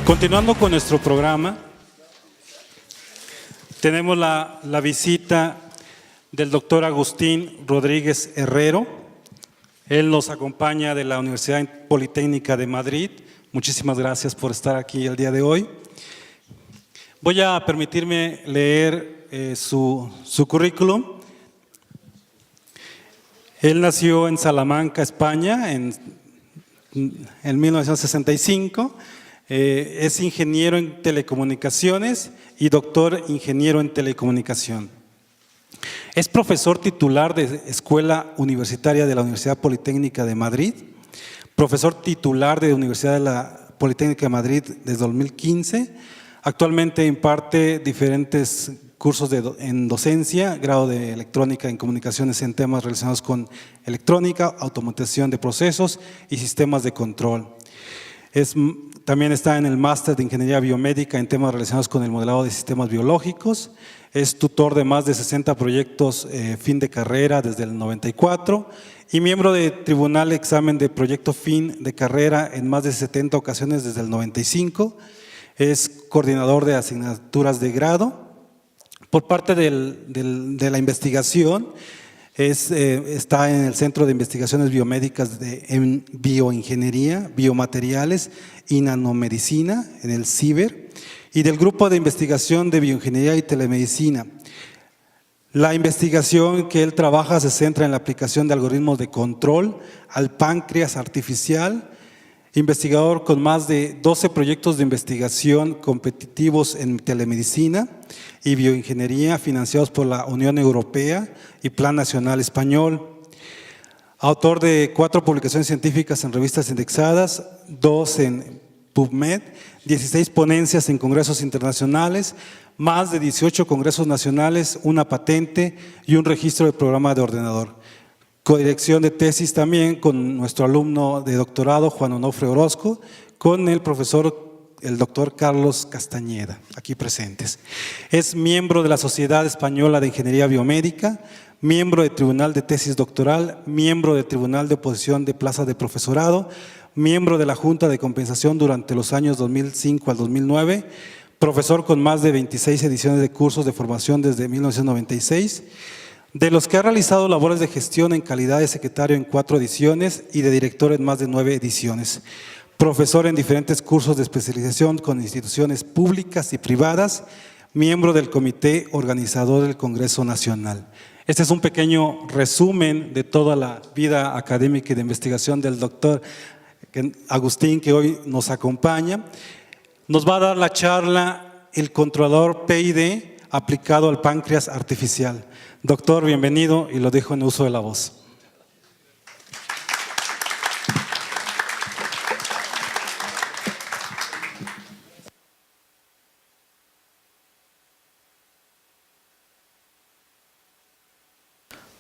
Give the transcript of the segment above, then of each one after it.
Continuando con nuestro programa, tenemos la visita del doctor Agustín Rodríguez Herrero. Él nos acompaña de la Universidad Politécnica de Madrid. Muchísimas gracias por estar aquí el día de hoy. Voy a permitirme leer su currículum. Él nació en Salamanca, España, en 1965. Es ingeniero en telecomunicaciones y doctor ingeniero en telecomunicación. Es profesor titular de Escuela Universitaria de la Universidad Politécnica de Madrid, profesor titular de la Universidad de la Politécnica de Madrid desde 2015. Actualmente imparte diferentes cursos en docencia, grado de electrónica en comunicaciones en temas relacionados con electrónica, automatización de procesos y sistemas de control. También está en el máster de Ingeniería Biomédica en temas relacionados con el modelado de sistemas biológicos. Es tutor de más de 60 proyectos fin de carrera desde el 94 y miembro de Tribunal Examen de Proyecto Fin de Carrera en más de 70 ocasiones desde el 95. Es coordinador de asignaturas de grado. Por parte de la investigación, está en el Centro de Investigaciones Biomédicas en Bioingeniería, Biomateriales y Nanomedicina, en el CIBER, y del Grupo de Investigación de Bioingeniería y Telemedicina. La investigación que él trabaja se centra en la aplicación de algoritmos de control al páncreas artificial, investigador con más de 12 proyectos de investigación competitivos en telemedicina y bioingeniería financiados por la Unión Europea y Plan Nacional Español. Autor de 4 publicaciones científicas en revistas indexadas, 2 en PubMed, 16 ponencias en congresos internacionales, más de 18 congresos nacionales, una patente y un registro de programa de ordenador. Codirección de tesis también con nuestro alumno de doctorado, Juan Onofre Orozco, con el doctor Carlos Castañeda, aquí presentes. Es miembro de la Sociedad Española de Ingeniería Biomédica, miembro del Tribunal de Tesis Doctoral, miembro del Tribunal de Oposición de Plaza de Profesorado, miembro de la Junta de Compensación durante los años 2005 al 2009, profesor con más de 26 ediciones de cursos de formación desde 1996, de los que ha realizado labores de gestión en calidad de secretario en 4 ediciones y de director en más de 9 ediciones. Profesor en diferentes cursos de especialización con instituciones públicas y privadas, miembro del comité organizador del Congreso Nacional. Este es un pequeño resumen de toda la vida académica y de investigación del doctor Agustín, que hoy nos acompaña. Nos va a dar la charla el controlador PID aplicado al páncreas artificial. Doctor, bienvenido y lo dejo en uso de la voz.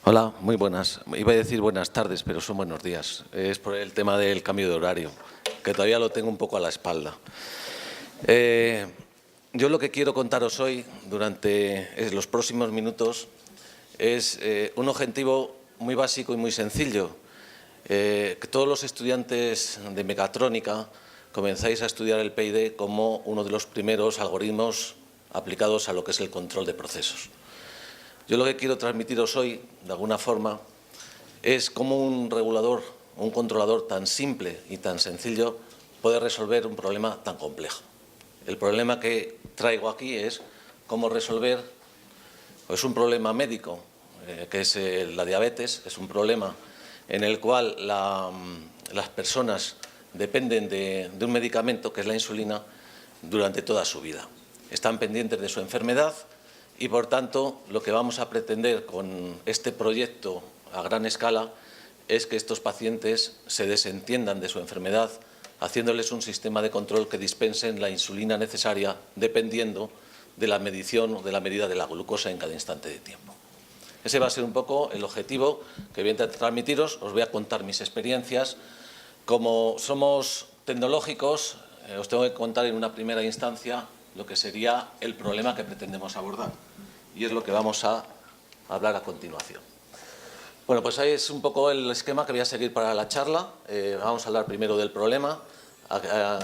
Hola, muy buenas. Iba a decir buenas tardes, pero son buenos días. Es por el tema del cambio de horario, que todavía lo tengo un poco a la espalda. Yo lo que quiero contaros hoy, durante los próximos minutos, es un objetivo muy básico y muy sencillo. Que todos los estudiantes de mecatrónica comenzáis a estudiar el PID como uno de los primeros algoritmos aplicados a lo que es el control de procesos. Yo lo que quiero transmitiros hoy, de alguna forma, es cómo un regulador, un controlador tan simple y tan sencillo puede resolver un problema tan complejo. El problema que traigo aquí es cómo resolver pues, un problema médico, que es la diabetes. Es un problema en el cual las personas dependen de un medicamento, que es la insulina, durante toda su vida. Están pendientes de su enfermedad y, por tanto, lo que vamos a pretender con este proyecto a gran escala es que estos pacientes se desentiendan de su enfermedad, haciéndoles un sistema de control que dispensen la insulina necesaria dependiendo de la medición o de la medida de la glucosa en cada instante de tiempo. Ese va a ser un poco el objetivo que voy a intentar transmitiros. Os voy a contar mis experiencias. Como somos tecnológicos, os tengo que contar en una primera instancia lo que sería el problema que pretendemos abordar. Y es lo que vamos a hablar a continuación. Bueno, pues ahí es un poco el esquema que voy a seguir para la charla. Vamos a hablar primero del problema.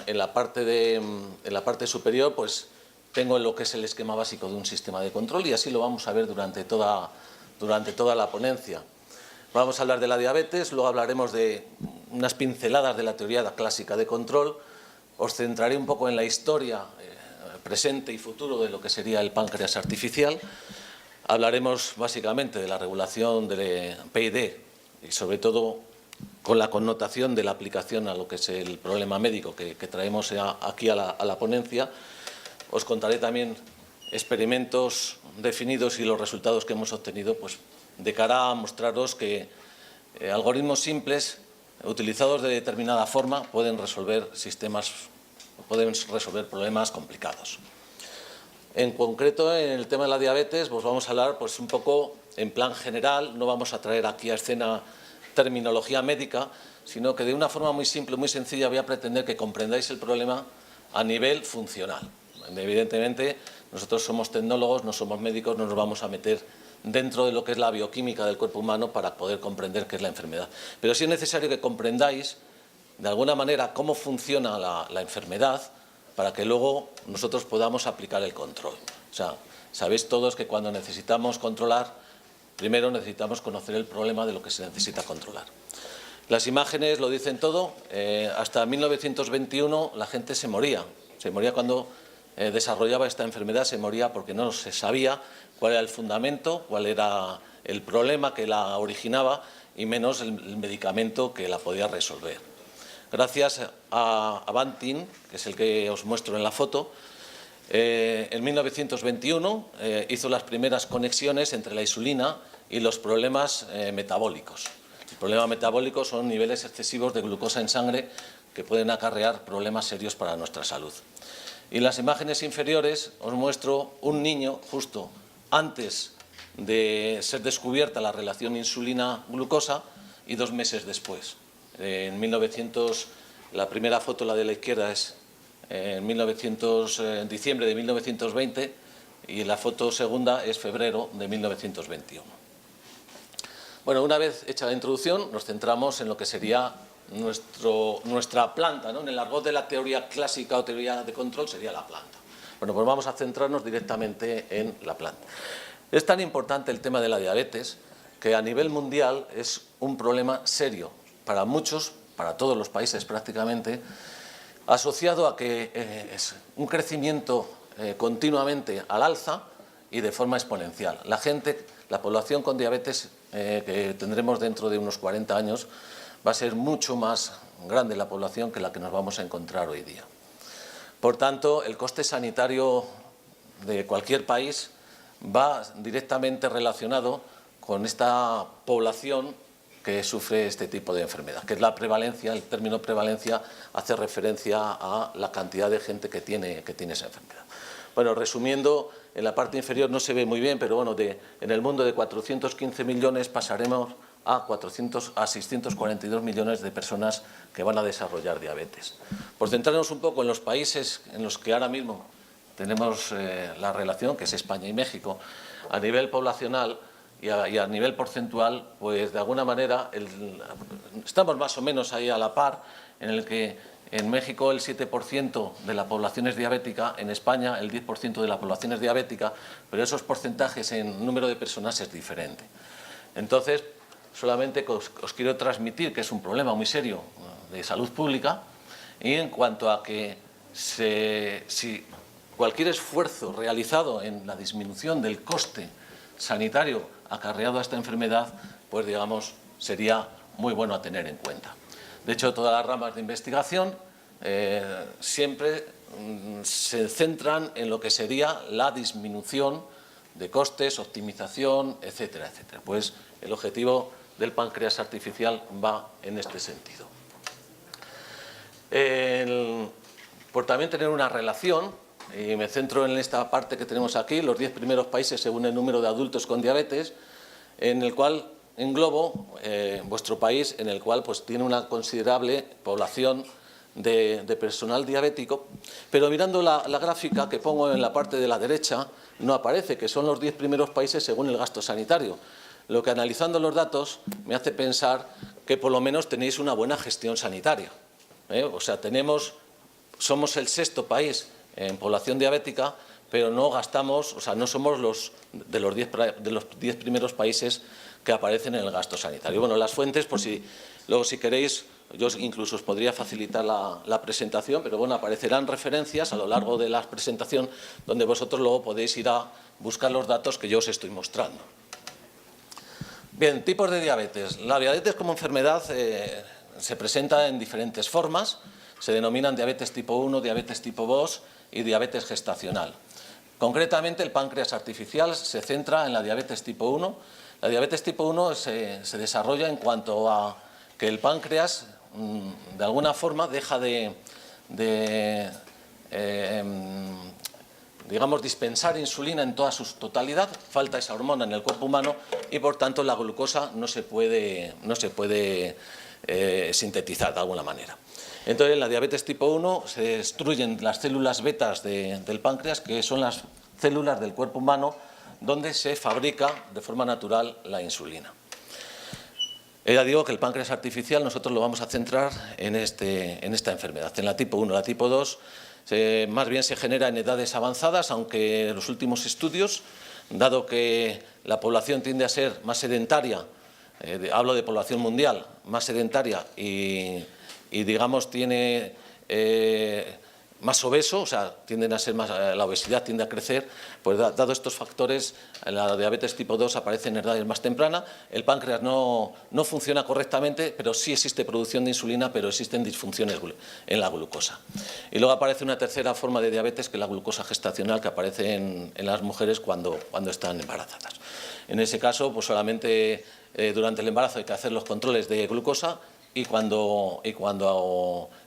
En la parte superior, pues tengo lo que es el esquema básico de un sistema de control y así lo vamos a ver durante toda la ponencia. Vamos a hablar de la diabetes, luego hablaremos de unas pinceladas de la teoría clásica de control. Os centraré un poco en la historia presente y futuro de lo que sería el páncreas artificial. Hablaremos básicamente de la regulación del PID y sobre todo con la connotación de la aplicación a lo que es el problema médico que traemos aquí a la ponencia. Os contaré también experimentos definidos y los resultados que hemos obtenido, pues, de cara a mostraros que algoritmos simples utilizados de determinada forma pueden resolver problemas complicados. En concreto, en el tema de la diabetes, pues vamos a hablar pues, un poco en plan general. No vamos a traer aquí a escena terminología médica, sino que de una forma muy simple, muy sencilla, voy a pretender que comprendáis el problema a nivel funcional. Evidentemente, nosotros somos tecnólogos, no somos médicos, no nos vamos a meter dentro de lo que es la bioquímica del cuerpo humano para poder comprender qué es la enfermedad. Pero sí es necesario que comprendáis, de alguna manera, cómo funciona la enfermedad para que luego nosotros podamos aplicar el control. O sea, sabéis todos que cuando necesitamos controlar, primero necesitamos conocer el problema de lo que se necesita controlar. Las imágenes lo dicen todo. Hasta 1921 la gente se moría. Se moría cuando desarrollaba esta enfermedad, se moría porque no se sabía cuál era el fundamento, cuál era el problema que la originaba y menos el medicamento que la podía resolver. Gracias a Banting, que es el que os muestro en la foto, en 1921 hizo las primeras conexiones entre la insulina y los problemas metabólicos. El problema metabólico son niveles excesivos de glucosa en sangre que pueden acarrear problemas serios para nuestra salud. Y en las imágenes inferiores os muestro un niño justo antes de ser descubierta la relación insulina-glucosa y 2 meses después. La primera foto, la de la izquierda, es en diciembre de 1920 y la foto segunda es febrero de 1921. Bueno, una vez hecha la introducción, nos centramos en lo que sería nuestra planta, ¿no? En el argot de la teoría clásica o teoría de control sería la planta. Bueno, pues vamos a centrarnos directamente en la planta. Es tan importante el tema de la diabetes que a nivel mundial es un problema serio para muchos, para todos los países prácticamente, asociado a que es un crecimiento continuamente al alza y de forma exponencial. La población con diabetes que tendremos dentro de unos 40 años va a ser mucho más grande la población que la que nos vamos a encontrar hoy día. Por tanto, el coste sanitario de cualquier país va directamente relacionado con esta población que sufre este tipo de enfermedad, que es la prevalencia. El término prevalencia hace referencia a la cantidad de gente que tiene esa enfermedad. Bueno, resumiendo, en la parte inferior no se ve muy bien, pero bueno, en el mundo de 415 millones pasaremos a 642 millones de personas que van a desarrollar diabetes. Por centrarnos un poco en los países en los que ahora mismo tenemos la relación, que es España y México, a nivel poblacional y a nivel porcentual, pues de alguna manera estamos más o menos ahí a la par, en el que en México el 7% de la población es diabética, en España el 10% de la población es diabética, pero esos porcentajes en número de personas es diferente. Entonces, solamente os quiero transmitir que es un problema muy serio de salud pública y en cuanto a que si cualquier esfuerzo realizado en la disminución del coste sanitario acarreado a esta enfermedad, pues digamos, sería muy bueno a tener en cuenta. De hecho, todas las ramas de investigación siempre se centran en lo que sería la disminución de costes, optimización, etcétera, etcétera. Pues el objetivo del páncreas artificial va en este sentido. Por también tener una relación, y me centro en esta parte que tenemos aquí, los 10 primeros países según el número de adultos con diabetes, en el cual englobo vuestro país, en el cual pues, tiene una considerable población de personal diabético, pero mirando la gráfica que pongo en la parte de la derecha, no aparece, que son los 10 primeros países según el gasto sanitario. Lo que analizando los datos me hace pensar que por lo menos tenéis una buena gestión sanitaria. O sea, somos el 6º país en población diabética, pero no gastamos, o sea, no somos de los 10 primeros países que aparecen en el gasto sanitario. Bueno, las fuentes, por si luego si queréis, yo incluso os podría facilitar la presentación, pero bueno, aparecerán referencias a lo largo de la presentación donde vosotros luego podéis ir a buscar los datos que yo os estoy mostrando. Bien, tipos de diabetes. La diabetes como enfermedad se presenta en diferentes formas. Se denominan diabetes tipo 1, diabetes tipo 2 y diabetes gestacional. Concretamente, el páncreas artificial se centra en la diabetes tipo 1. La diabetes tipo 1 se desarrolla en cuanto a que el páncreas, de alguna forma, deja digamos, dispensar insulina en toda su totalidad, falta esa hormona en el cuerpo humano y, por tanto, la glucosa no se puede sintetizar de alguna manera. Entonces, en la diabetes tipo 1 se destruyen las células betas del páncreas, que son las células del cuerpo humano donde se fabrica de forma natural la insulina. Ya digo que el páncreas artificial nosotros lo vamos a centrar en esta enfermedad, en la tipo 1. La tipo 2 más bien se genera en edades avanzadas, aunque en los últimos estudios, dado que la población tiende a ser más sedentaria, hablo de población mundial, más sedentaria y digamos tiene más obeso, o sea, tienden a ser más, la obesidad tiende a crecer, pues dado estos factores, la diabetes tipo 2 aparece en edades más tempranas, el páncreas no funciona correctamente, pero sí existe producción de insulina, pero existen disfunciones en la glucosa. Y luego aparece una tercera forma de diabetes, que es la glucosa gestacional, que aparece en las mujeres cuando están embarazadas. En ese caso, pues solamente durante el embarazo hay que hacer los controles de glucosa y cuando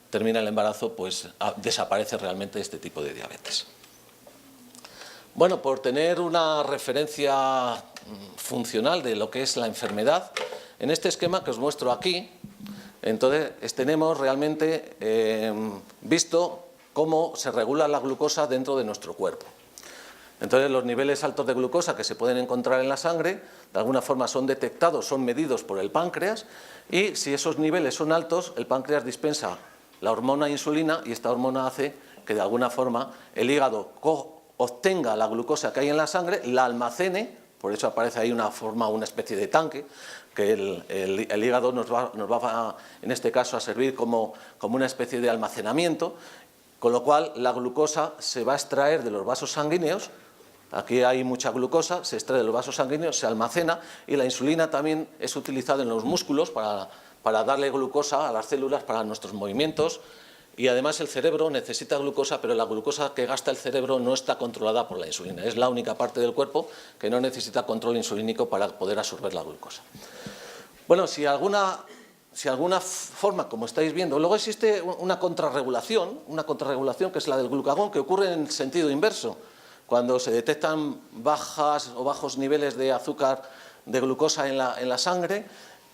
termina el embarazo, pues desaparece realmente este tipo de diabetes. Bueno, por tener una referencia funcional de lo que es la enfermedad, en este esquema que os muestro aquí, entonces tenemos realmente visto cómo se regula la glucosa dentro de nuestro cuerpo. Entonces, los niveles altos de glucosa que se pueden encontrar en la sangre, de alguna forma son detectados, son medidos por el páncreas, y si esos niveles son altos, el páncreas dispensa la hormona insulina y esta hormona hace que de alguna forma el hígado obtenga la glucosa que hay en la sangre, la almacene, por eso aparece ahí una especie de tanque, que el hígado nos va en este caso a servir como una especie de almacenamiento, con lo cual la glucosa se va a extraer de los vasos sanguíneos. Aquí hay mucha glucosa, se extrae de los vasos sanguíneos, se almacena y la insulina también es utilizada en los músculos para darle glucosa a las células para nuestros movimientos y además el cerebro necesita glucosa, pero la glucosa que gasta el cerebro no está controlada por la insulina. Es la única parte del cuerpo que no necesita control insulínico para poder absorber la glucosa. Bueno, si alguna forma, como estáis viendo, luego existe una contrarregulación que es la del glucagón, que ocurre en el sentido inverso. Cuando se detectan bajas o bajos niveles de azúcar, de glucosa en la sangre,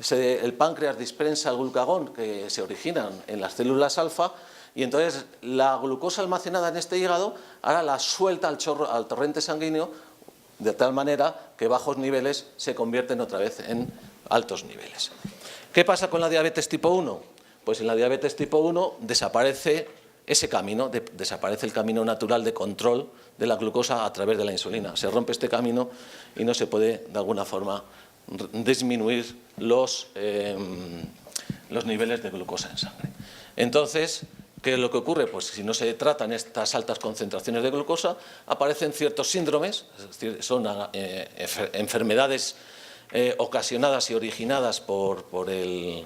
el páncreas dispensa el glucagón que se originan en las células alfa y entonces la glucosa almacenada en este hígado ahora la suelta al torrente sanguíneo de tal manera que bajos niveles se convierten otra vez en altos niveles. ¿Qué pasa con la diabetes tipo 1? Pues en la diabetes tipo 1 desaparece ese camino, desaparece el camino natural de control de la glucosa a través de la insulina. Se rompe este camino y no se puede de alguna forma disminuir los niveles de glucosa en sangre. Entonces, ¿qué es lo que ocurre? Pues si no se tratan estas altas concentraciones de glucosa, aparecen ciertos síndromes, es decir, son enfermedades ocasionadas y originadas por el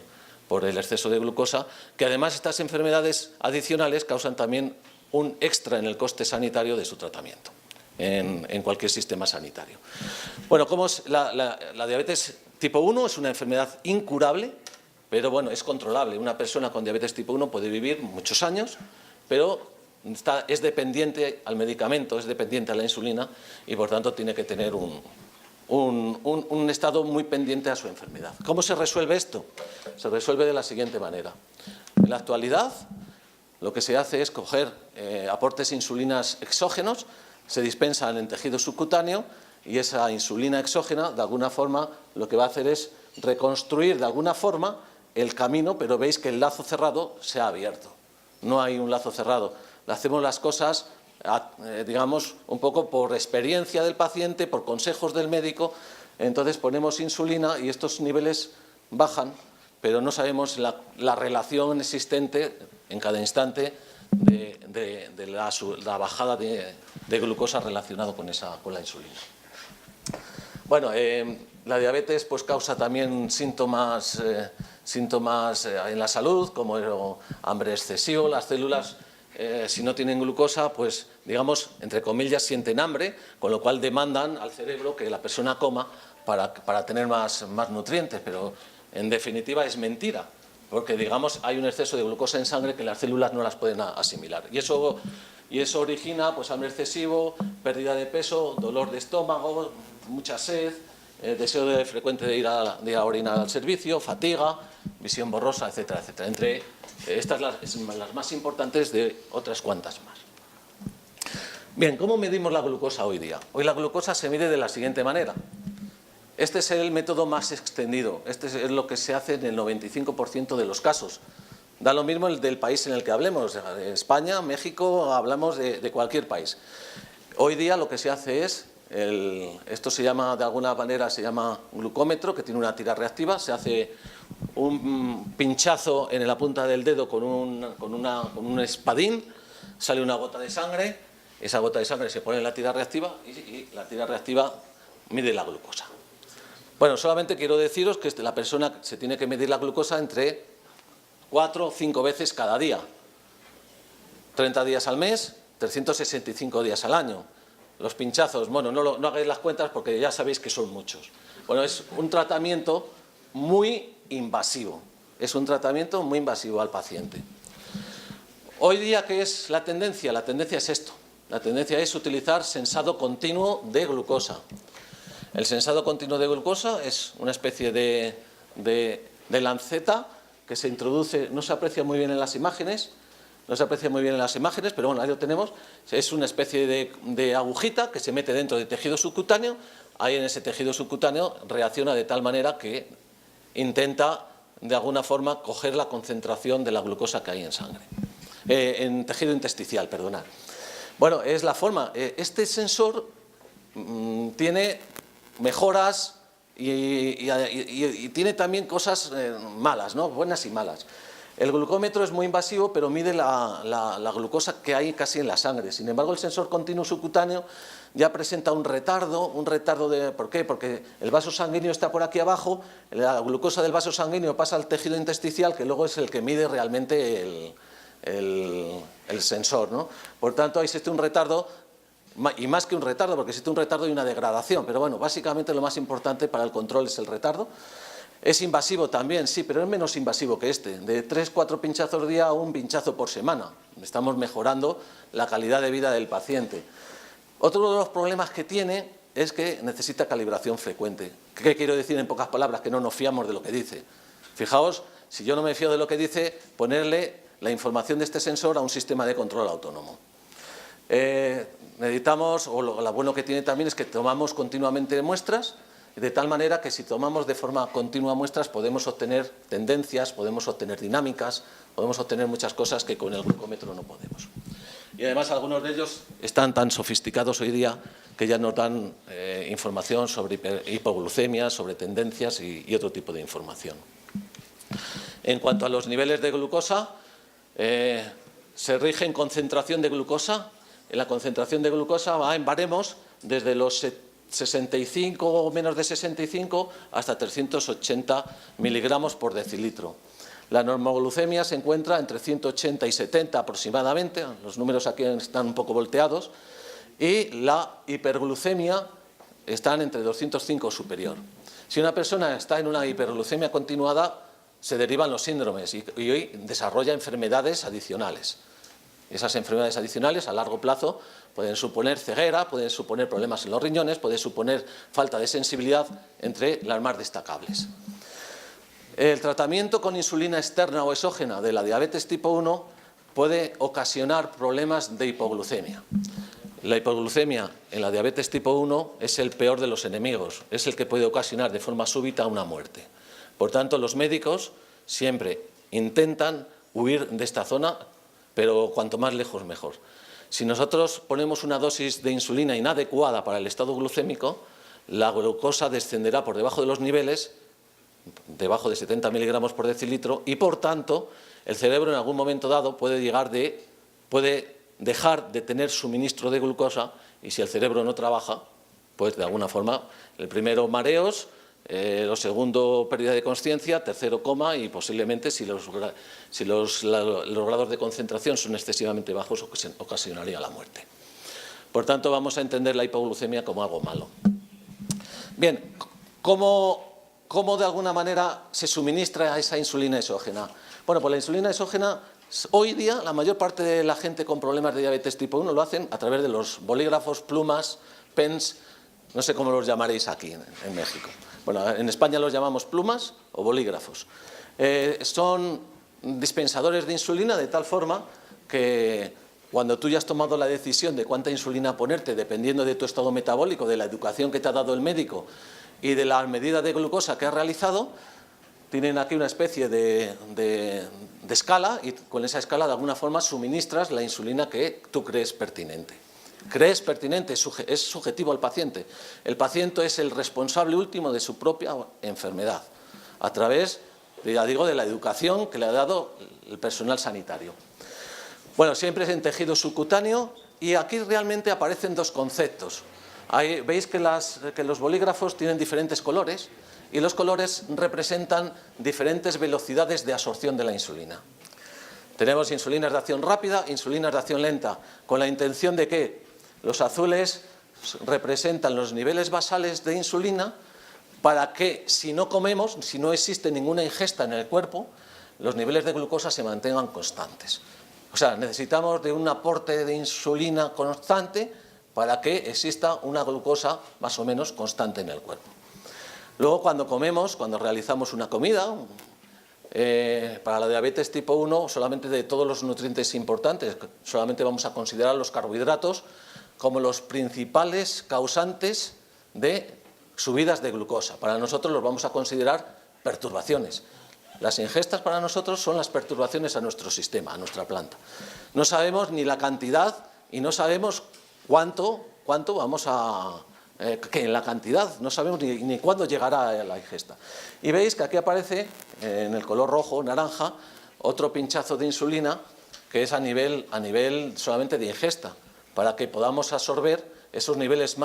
exceso de glucosa, que además estas enfermedades adicionales causan también un extra en el coste sanitario de su tratamiento en cualquier sistema sanitario. Bueno, ¿cómo es la diabetes tipo 1? Es una enfermedad incurable, pero bueno, es controlable. Una persona con diabetes tipo 1 puede vivir muchos años, pero es dependiente al medicamento, es dependiente a la insulina y por tanto tiene que tener un estado muy pendiente a su enfermedad. ¿Cómo se resuelve esto? Se resuelve de la siguiente manera. En la actualidad, lo que se hace es coger aportes de insulinas exógenos, se dispensan en tejido subcutáneo y esa insulina exógena, de alguna forma, lo que va a hacer es reconstruir de alguna forma el camino, pero veis que el lazo cerrado se ha abierto. No hay un lazo cerrado. Hacemos las cosas, digamos, un poco por experiencia del paciente, por consejos del médico. Entonces ponemos insulina y estos niveles bajan, pero no sabemos la relación existente en cada instante de la bajada de glucosa relacionado con la insulina. Bueno, la diabetes pues causa también síntomas en la salud, como hambre excesivo. Las células, si no tienen glucosa, pues digamos, entre comillas, sienten hambre, con lo cual demandan al cerebro que la persona coma para tener más nutrientes, pero en definitiva es mentira, porque digamos hay un exceso de glucosa en sangre que las células no las pueden asimilar. Y eso origina pues hambre excesivo, pérdida de peso, dolor de estómago, mucha sed, deseo frecuente de ir a orinar al servicio, fatiga, visión borrosa, etcétera, etcétera. Entre estas las más importantes de otras cuantas más. Bien, ¿cómo medimos la glucosa hoy día? Hoy la glucosa se mide de la siguiente manera. Este es el método más extendido, este es lo que se hace en el 95% de los casos. Da lo mismo el del país en el que hablemos, de España, México, hablamos de cualquier país. Hoy día lo que se hace es, esto se llama, de alguna manera, se llama glucómetro, que tiene una tira reactiva, se hace un pinchazo en la punta del dedo con un espadín, sale una gota de sangre, esa gota de sangre se pone en la tira reactiva y la tira reactiva mide la glucosa. Bueno, solamente quiero deciros que la persona se tiene que medir la glucosa entre 4 o 5 veces cada día. 30 días al mes, 365 días al año. Los pinchazos, bueno, no hagáis las cuentas porque ya sabéis que son muchos. Bueno, es un tratamiento muy invasivo. Es un tratamiento muy invasivo al paciente. Hoy día, ¿qué es la tendencia? La tendencia es esto. La tendencia es utilizar sensado continuo de glucosa. El sensado continuo de glucosa es una especie de lanceta que se introduce, no se aprecia muy bien en las imágenes, pero bueno, ahí lo tenemos. Es una especie de agujita que se mete dentro del tejido subcutáneo. Ahí en ese tejido subcutáneo reacciona de tal manera que intenta de alguna forma coger la concentración de la glucosa que hay en sangre, en tejido intersticial, perdonad. Bueno, es la forma. Este sensor tiene mejoras y tiene también cosas malas, ¿no? Buenas y malas. El glucómetro es muy invasivo, pero mide la glucosa que hay casi en la sangre. Sin embargo, el sensor continuo subcutáneo ya presenta un retardo ¿por qué? Porque el vaso sanguíneo está por aquí abajo, la glucosa del vaso sanguíneo pasa al tejido intersticial, que luego es el que mide realmente el sensor, ¿no? Por tanto, existe un retardo, y más que un retardo, porque existe un retardo y una degradación, pero bueno, básicamente lo más importante para el control es el retardo. Es invasivo también, sí, pero es menos invasivo que este, de 3-4 pinchazos al día a un pinchazo por semana. Estamos mejorando la calidad de vida del paciente. Otro de los problemas que tiene es que necesita calibración frecuente. ¿Qué quiero decir en pocas palabras? Que no nos fiamos de lo que dice. Fijaos, si yo no me fío de lo que dice, ponerle la información de este sensor a un sistema de control autónomo. Necesitamos, o lo bueno que tiene también es que tomamos continuamente muestras, de tal manera que si tomamos de forma continua muestras podemos obtener tendencias, podemos obtener dinámicas, podemos obtener muchas cosas que con el glucómetro no podemos. Y además algunos de ellos están tan sofisticados hoy día que ya nos dan información sobre hipoglucemia, sobre tendencias y otro tipo de información. En cuanto a los niveles de glucosa, se rige en concentración de glucosa. La concentración de glucosa va en baremos desde los 65 o menos de 65 hasta 380 miligramos por decilitro. La normoglucemia se encuentra entre 180 y 70 aproximadamente, los números aquí están un poco volteados, y la hiperglucemia están entre 205 o superior. Si una persona está en una hiperglucemia continuada, se derivan los síndromes y hoy desarrolla enfermedades adicionales. Esas enfermedades adicionales a largo plazo pueden suponer ceguera, pueden suponer problemas en los riñones, pueden suponer falta de sensibilidad, entre las más destacables. El tratamiento con insulina externa o exógena de la diabetes tipo 1 puede ocasionar problemas de hipoglucemia. La hipoglucemia en la diabetes tipo 1 es el peor de los enemigos, es el que puede ocasionar de forma súbita una muerte. Por tanto, los médicos siempre intentan huir de esta zona, pero cuanto más lejos mejor. Si nosotros ponemos una dosis de insulina inadecuada para el estado glucémico, la glucosa descenderá por debajo de los niveles, debajo de 70 miligramos por decilitro, y por tanto el cerebro en algún momento dado puede dejar de tener suministro de glucosa, y si el cerebro no trabaja, pues de alguna forma, el primero mareos, lo segundo pérdida de conciencia, tercero coma, y posiblemente si los grados de concentración son excesivamente bajos ocasionaría la muerte. Por tanto, vamos a entender la hipoglucemia como algo malo. Bien, ¿cómo de alguna manera se suministra esa insulina exógena? Bueno, pues la insulina exógena, hoy día la mayor parte de la gente con problemas de diabetes tipo 1 lo hacen a través de los bolígrafos, plumas, pens, no sé cómo los llamaréis aquí en México. Bueno, en España los llamamos plumas o bolígrafos. Son dispensadores de insulina de tal forma que cuando tú ya has tomado la decisión de cuánta insulina ponerte, dependiendo de tu estado metabólico, de la educación que te ha dado el médico y de la medida de glucosa que has realizado, tienen aquí una especie de escala, y con esa escala de alguna forma suministras la insulina que tú crees pertinente. Crees pertinente, es subjetivo al paciente. El paciente es el responsable último de su propia enfermedad, a través, ya digo, de la educación que le ha dado el personal sanitario. Bueno, siempre es en tejido subcutáneo, y aquí realmente aparecen dos conceptos. Veis que los bolígrafos tienen diferentes colores, y los colores representan diferentes velocidades de absorción de la insulina. Tenemos insulinas de acción rápida, insulinas de acción lenta, con la intención de que los azules representan los niveles basales de insulina, para que si no comemos, si no existe ninguna ingesta en el cuerpo, los niveles de glucosa se mantengan constantes. O sea, necesitamos de un aporte de insulina constante para que exista una glucosa más o menos constante en el cuerpo. Luego, cuando comemos, cuando realizamos una comida, para la diabetes tipo 1, solamente de todos los nutrientes importantes, solamente vamos a considerar los carbohidratos como los principales causantes de subidas de glucosa. Para nosotros los vamos a considerar perturbaciones. Las ingestas para nosotros son las perturbaciones a nuestro sistema, a nuestra planta. No sabemos ni la cantidad y no sabemos cuánto vamos a... que en la cantidad, no sabemos ni cuándo llegará la ingesta. Y veis que aquí aparece, en el color rojo, naranja, otro pinchazo de insulina, que es a nivel solamente de ingesta, para que podamos absorber esos niveles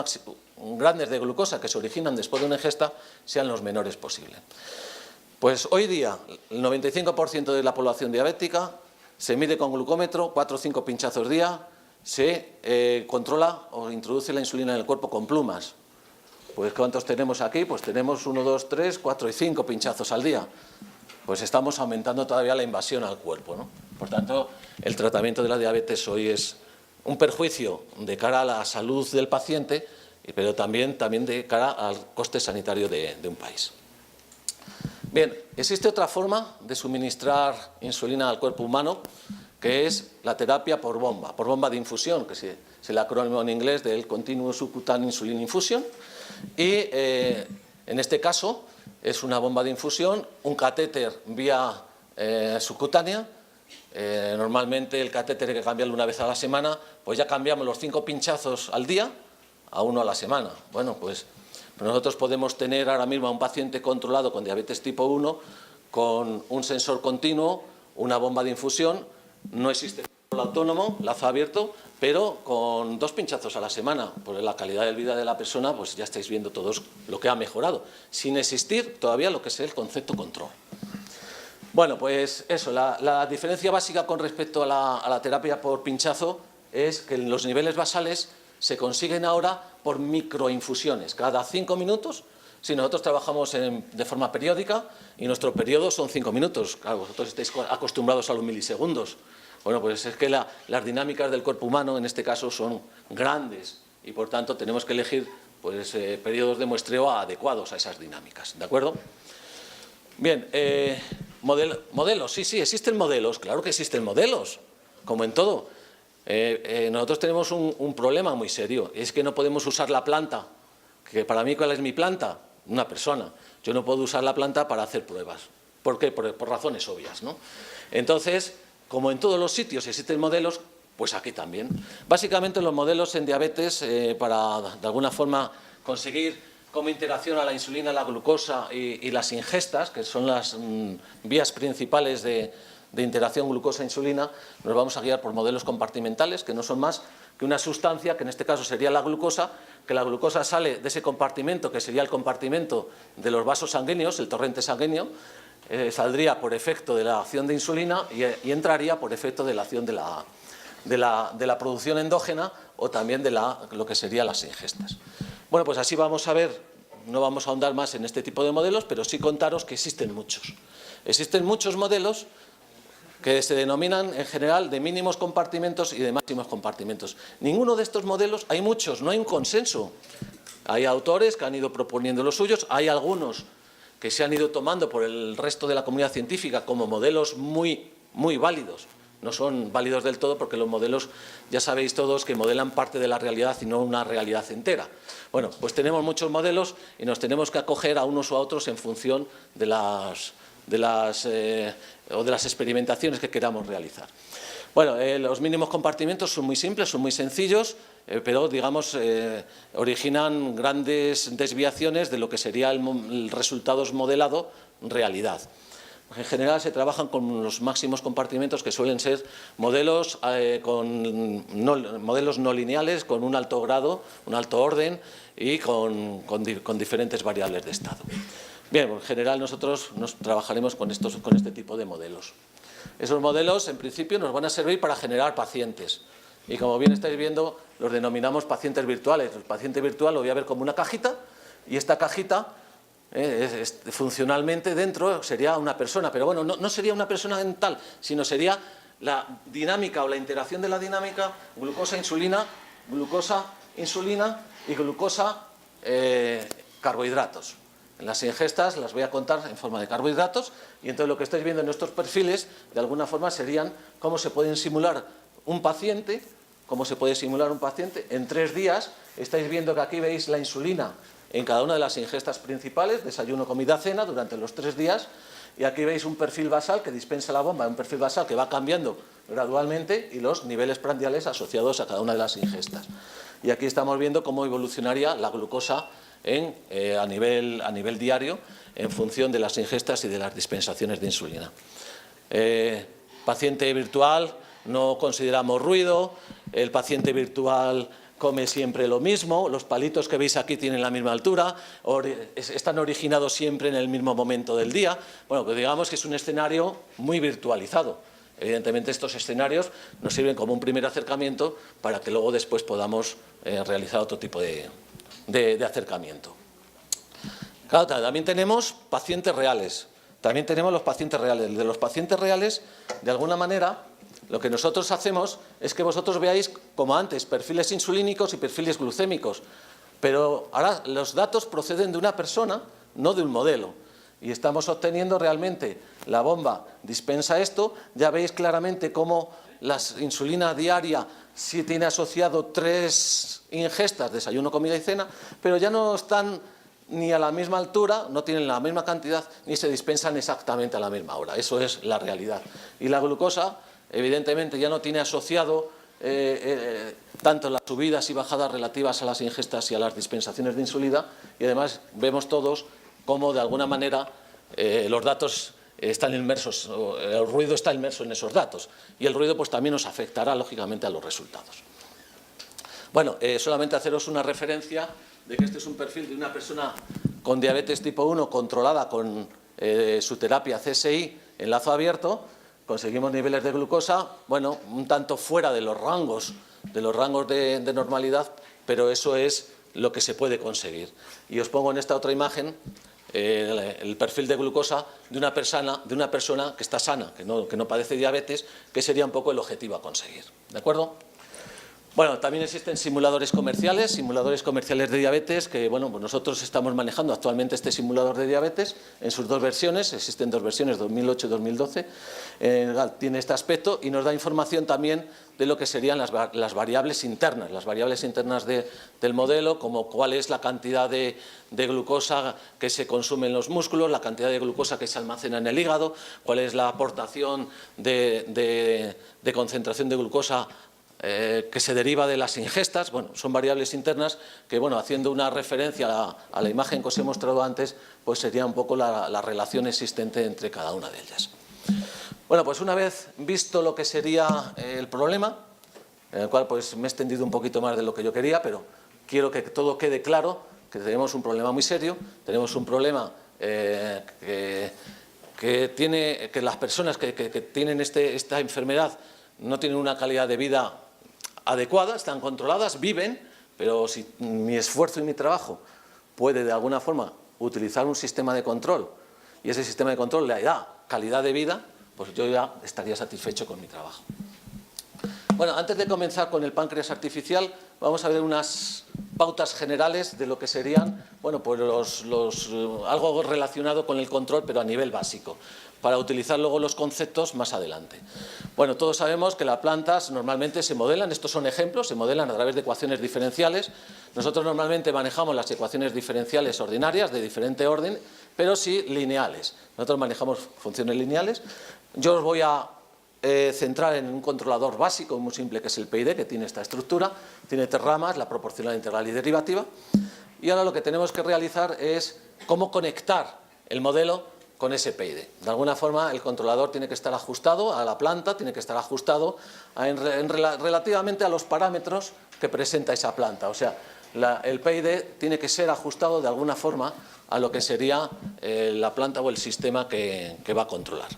grandes de glucosa que se originan después de una ingesta, sean los menores posibles. Pues hoy día, el 95% de la población diabética se mide con glucómetro, 4 o 5 pinchazos día, se controla o introduce la insulina en el cuerpo con plumas. Pues ¿cuántos tenemos aquí? Pues tenemos 1, 2, 3, 4 y 5 pinchazos al día. Pues estamos aumentando todavía la invasión al cuerpo, ¿no? Por tanto, el tratamiento de la diabetes hoy es un perjuicio de cara a la salud del paciente, pero también de cara al coste sanitario de un país. Bien, existe otra forma de suministrar insulina al cuerpo humano, que es la terapia por bomba de infusión, que es el acrónimo en inglés del Continuous Subcutaneous Insulin Infusion, y en este caso es una bomba de infusión, un catéter vía subcutánea. Normalmente el catéter hay que cambiarlo una vez a la semana, pues ya cambiamos los 5 pinchazos al día a 1 a la semana. Bueno, pues nosotros podemos tener ahora mismo a un paciente controlado con diabetes tipo 1 con un sensor continuo, una bomba de infusión. No existe control autónomo, lazo abierto, pero con 2 pinchazos a la semana, por la calidad de vida de la persona, pues ya estáis viendo todos lo que ha mejorado, sin existir todavía lo que es el concepto control. Bueno, pues eso, la diferencia básica con respecto a la terapia por pinchazo es que los niveles basales se consiguen ahora por microinfusiones, cada 5 minutos. Si nosotros trabajamos de forma periódica y nuestro periodo son 5 minutos, claro, vosotros estáis acostumbrados a los milisegundos. Bueno, pues es que las dinámicas del cuerpo humano en este caso son grandes y por tanto tenemos que elegir pues, periodos de muestreo adecuados a esas dinámicas, ¿de acuerdo? Bien, modelos, sí, existen modelos, claro que existen modelos, como en todo. Nosotros tenemos un problema muy serio, es que no podemos usar la planta, que para mí, ¿cuál es mi planta? Una persona. Yo no puedo usar la planta para hacer pruebas. ¿Por qué? Por razones obvias, ¿no? Entonces, como en todos los sitios existen modelos, pues aquí también. Básicamente los modelos en diabetes, para de alguna forma conseguir cómo interacciona la insulina, la glucosa y las ingestas, que son las vías principales de interacción glucosa-insulina, nos vamos a guiar por modelos compartimentales, que no son más que una sustancia, que en este caso sería la glucosa, que la glucosa sale de ese compartimento, que sería el compartimento de los vasos sanguíneos, el torrente sanguíneo, saldría por efecto de la acción de insulina y entraría por efecto de la acción de la producción endógena o también de lo que serían las ingestas. Bueno, pues así vamos a ver, no vamos a ahondar más en este tipo de modelos, pero sí contaros que existen muchos. Existen muchos modelos que se denominan en general de mínimos compartimentos y de máximos compartimentos. Ninguno de estos modelos, hay muchos, no hay un consenso. Hay autores que han ido proponiendo los suyos, hay algunos que se han ido tomando por el resto de la comunidad científica como modelos muy válidos. No son válidos del todo porque los modelos, ya sabéis todos, que modelan parte de la realidad y no una realidad entera. Bueno, pues tenemos muchos modelos y nos tenemos que acoger a unos o a otros en función de las experimentaciones que queramos realizar. Bueno, los mínimos compartimentos son muy simples, son muy sencillos, pero digamos originan grandes desviaciones de lo que sería el resultado modelado realidad. En general se trabajan con los máximos compartimentos, que suelen ser modelos no lineales con un alto grado, un alto orden y con diferentes variables de estado. Bien, en general nosotros trabajaremos con este tipo de modelos. Esos modelos, en principio, nos van a servir para generar pacientes. Y como bien estáis viendo, los denominamos pacientes virtuales. El paciente virtual lo voy a ver como una cajita, y esta cajita, funcionalmente dentro, sería una persona. Pero bueno, no sería una persona en tal, sino sería la dinámica o la interacción de la dinámica glucosa-insulina, glucosa-insulina y glucosa-carbohidratos. En las ingestas las voy a contar en forma de carbohidratos y entonces lo que estáis viendo en estos perfiles de alguna forma serían cómo se pueden simular un paciente, en 3 días. Estáis viendo que aquí veis la insulina en cada una de las ingestas principales, desayuno, comida, cena, durante los 3 días, y aquí veis un perfil basal que dispensa la bomba, un perfil basal que va cambiando gradualmente y los niveles prandiales asociados a cada una de las ingestas. Y aquí estamos viendo cómo evolucionaría la glucosa a nivel diario en función de las ingestas y de las dispensaciones de insulina. Paciente virtual, no consideramos ruido, el paciente virtual come siempre lo mismo, los palitos que veis aquí tienen la misma altura, están originados siempre en el mismo momento del día. Bueno, pues digamos que es un escenario muy virtualizado. Evidentemente estos escenarios nos sirven como un primer acercamiento para que luego después podamos realizar otro tipo de acercamiento. Claro, también tenemos pacientes reales. También tenemos los pacientes reales. De los pacientes reales, de alguna manera, lo que nosotros hacemos es que vosotros veáis, como antes, perfiles insulínicos y perfiles glucémicos. Pero ahora los datos proceden de una persona, no de un modelo. Y estamos obteniendo realmente, la bomba dispensa esto. Ya veis claramente cómo la insulina diaria sí tiene asociado 3 ingestas, desayuno, comida y cena, pero ya no están ni a la misma altura, no tienen la misma cantidad, ni se dispensan exactamente a la misma hora. Eso es la realidad. Y la glucosa, evidentemente, ya no tiene asociado tanto las subidas y bajadas relativas a las ingestas y a las dispensaciones de insulina, y además vemos todos cómo, de alguna manera, los datos están inmersos, el ruido está inmerso en esos datos, y el ruido pues también nos afectará lógicamente a los resultados. Bueno, solamente haceros una referencia de que este es un perfil de una persona con diabetes tipo 1 controlada con su terapia CSI en lazo abierto. Conseguimos niveles de glucosa, bueno, un tanto fuera de los rangos de normalidad, pero eso es lo que se puede conseguir. Y os pongo en esta otra imagen el perfil de glucosa de una persona que está sana, que no padece diabetes, que sería un poco el objetivo a conseguir. ¿De acuerdo? Bueno, también existen simuladores comerciales de diabetes, que bueno, pues nosotros estamos manejando actualmente este simulador de diabetes en sus dos versiones, existen dos versiones, 2008 y 2012, tiene este aspecto y nos da información también de lo que serían las variables internas, del modelo, como cuál es la cantidad de glucosa que se consume en los músculos, la cantidad de glucosa que se almacena en el hígado, cuál es la aportación de concentración de glucosa que se deriva de las ingestas. Bueno, son variables internas que, bueno, haciendo una referencia a la imagen que os he mostrado antes, pues sería un poco la relación existente entre cada una de ellas. Bueno, pues una vez visto lo que sería el problema, en el cual pues me he extendido un poquito más de lo que yo quería, pero quiero que todo quede claro, que tenemos un problema muy serio, tenemos un problema que las personas que tienen esta enfermedad no tienen una calidad de vida adecuada, están controladas, viven, pero si mi esfuerzo y mi trabajo puede de alguna forma utilizar un sistema de control y ese sistema de control le da calidad de vida, pues yo ya estaría satisfecho con mi trabajo. Bueno, antes de comenzar con el páncreas artificial, vamos a ver unas pautas generales de lo que serían, bueno, pues algo relacionado con el control, pero a nivel básico, para utilizar luego los conceptos más adelante. Bueno, todos sabemos que las plantas normalmente se modelan, estos son ejemplos, se modelan a través de ecuaciones diferenciales. Nosotros normalmente manejamos las ecuaciones diferenciales ordinarias de diferente orden, pero sí lineales. Nosotros manejamos funciones lineales. Yo os voy a centrar en un controlador básico muy simple, que es el PID, que tiene esta estructura, tiene tres ramas, la proporcional, integral y derivativa. Y ahora lo que tenemos que realizar es cómo conectar el modelo con ese PID. De alguna forma el controlador tiene que estar ajustado a la planta, tiene que estar ajustado relativamente a los parámetros que presenta esa planta. O sea, el PID tiene que ser ajustado de alguna forma a lo que sería la planta o el sistema que va a controlar.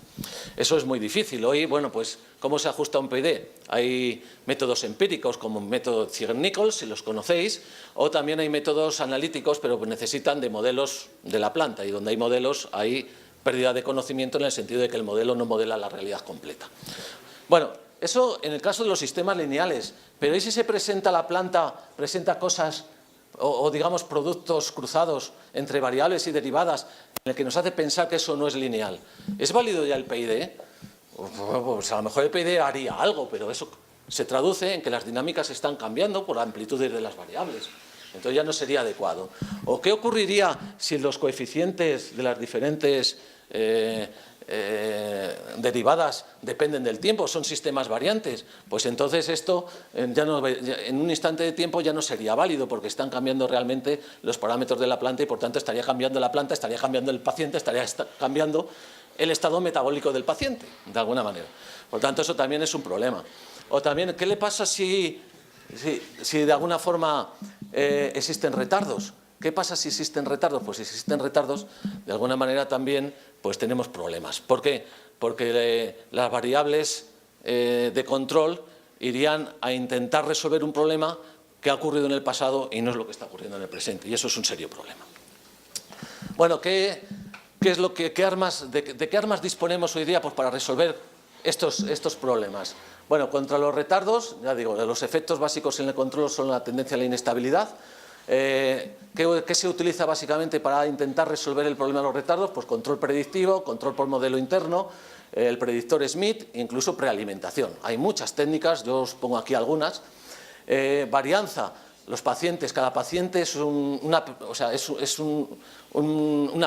Eso es muy difícil. Hoy, bueno, pues, ¿cómo se ajusta un PID? Hay métodos empíricos como el método Ziegler-Nichols, si los conocéis, o también hay métodos analíticos, pero necesitan de modelos de la planta, y donde hay modelos hay pérdida de conocimiento en el sentido de que el modelo no modela la realidad completa. Bueno, eso en el caso de los sistemas lineales, pero ¿y si se presenta la planta, presenta cosas o digamos productos cruzados entre variables y derivadas en el que nos hace pensar que eso no es lineal? ¿Es válido ya el PID? Pues a lo mejor el PID haría algo, pero eso se traduce en que las dinámicas están cambiando por amplitudes de las variables. Entonces ya no sería adecuado. ¿O qué ocurriría si los coeficientes de las diferentes derivadas dependen del tiempo, son sistemas variantes? Pues entonces esto en un instante de tiempo ya no sería válido, porque están cambiando realmente los parámetros de la planta y por tanto estaría cambiando la planta, estaría cambiando el paciente, estaría cambiando el estado metabólico del paciente, de alguna manera. Por tanto, eso también es un problema. O también, ¿qué le pasa si de alguna forma existen retardos? ¿Qué pasa si existen retardos? Pues si existen retardos, de alguna manera también pues tenemos problemas. ¿Por qué? Porque las variables de control irían a intentar resolver un problema que ha ocurrido en el pasado y no es lo que está ocurriendo en el presente. Y eso es un serio problema. Bueno, ¿de qué armas disponemos hoy día pues para resolver estos problemas? Bueno, contra los retardos, ya digo, los efectos básicos en el control son la tendencia a la inestabilidad. ¿Qué se utiliza básicamente para intentar resolver el problema de los retardos? Pues control predictivo, control por modelo interno, el predictor Smith, incluso prealimentación. Hay muchas técnicas, yo os pongo aquí algunas. Varianza, los pacientes, cada paciente es una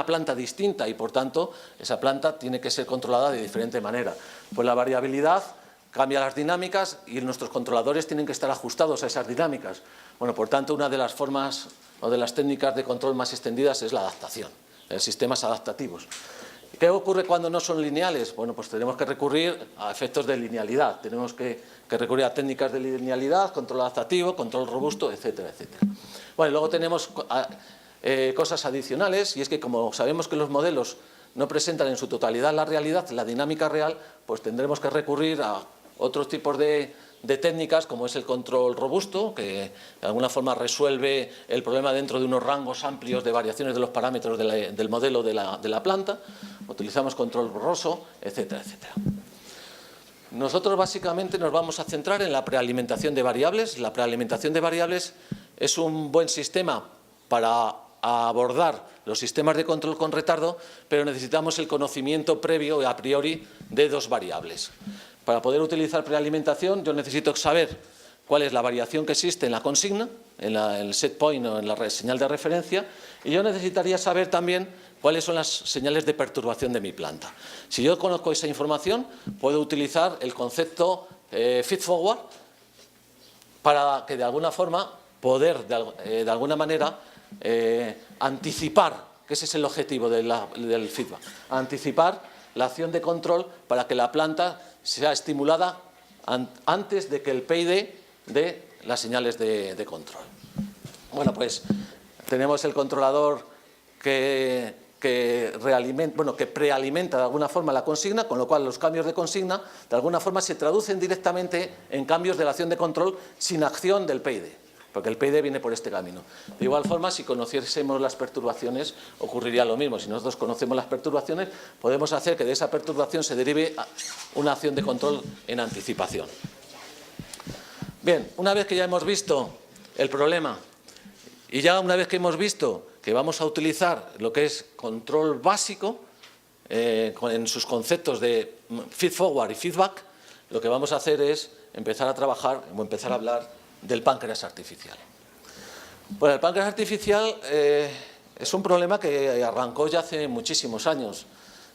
planta distinta y por tanto esa planta tiene que ser controlada de diferente manera. Pues la variabilidad cambia las dinámicas y nuestros controladores tienen que estar ajustados a esas dinámicas. Bueno, por tanto, una de las formas o de las técnicas de control más extendidas es la adaptación, sistemas adaptativos. ¿Qué ocurre cuando no son lineales? Bueno, pues tenemos que recurrir a efectos de linealidad, tenemos que recurrir a técnicas de linealidad, control adaptativo, control robusto, etcétera, etcétera. Bueno, luego tenemos cosas adicionales, y es que como sabemos que los modelos no presentan en su totalidad la realidad, la dinámica real, pues tendremos que recurrir a otros tipos de de técnicas como es el control robusto, que de alguna forma resuelve el problema dentro de unos rangos amplios de variaciones de los parámetros del modelo de la planta. Utilizamos control borroso, etcétera, etcétera. Nosotros básicamente nos vamos a centrar en la prealimentación de variables. La prealimentación de variables es un buen sistema para abordar los sistemas de control con retardo, pero necesitamos el conocimiento previo a priori de dos variables. Para poder utilizar prealimentación yo necesito saber cuál es la variación que existe en la consigna, en el set point o en la señal de referencia, y yo necesitaría saber también cuáles son las señales de perturbación de mi planta. Si yo conozco esa información, puedo utilizar el concepto feedforward para que de alguna forma poder, de alguna manera, anticipar, que ese es el objetivo del feedback, anticipar la acción de control para que la planta sea estimulada antes de que el PID dé las señales de control. Bueno, pues tenemos el controlador que prealimenta de alguna forma la consigna, con lo cual los cambios de consigna de alguna forma se traducen directamente en cambios de la acción de control sin acción del PID, porque el PID viene por este camino. De igual forma, si conociésemos las perturbaciones, ocurriría lo mismo. Si nosotros conocemos las perturbaciones, podemos hacer que de esa perturbación se derive una acción de control en anticipación. Bien, una vez que ya hemos visto el problema y ya una vez que hemos visto que vamos a utilizar lo que es control básico en sus conceptos de feedforward y feedback, lo que vamos a hacer es empezar a trabajar o empezar a hablar del páncreas artificial. Bueno, el páncreas artificial es un problema que arrancó ya hace muchísimos años.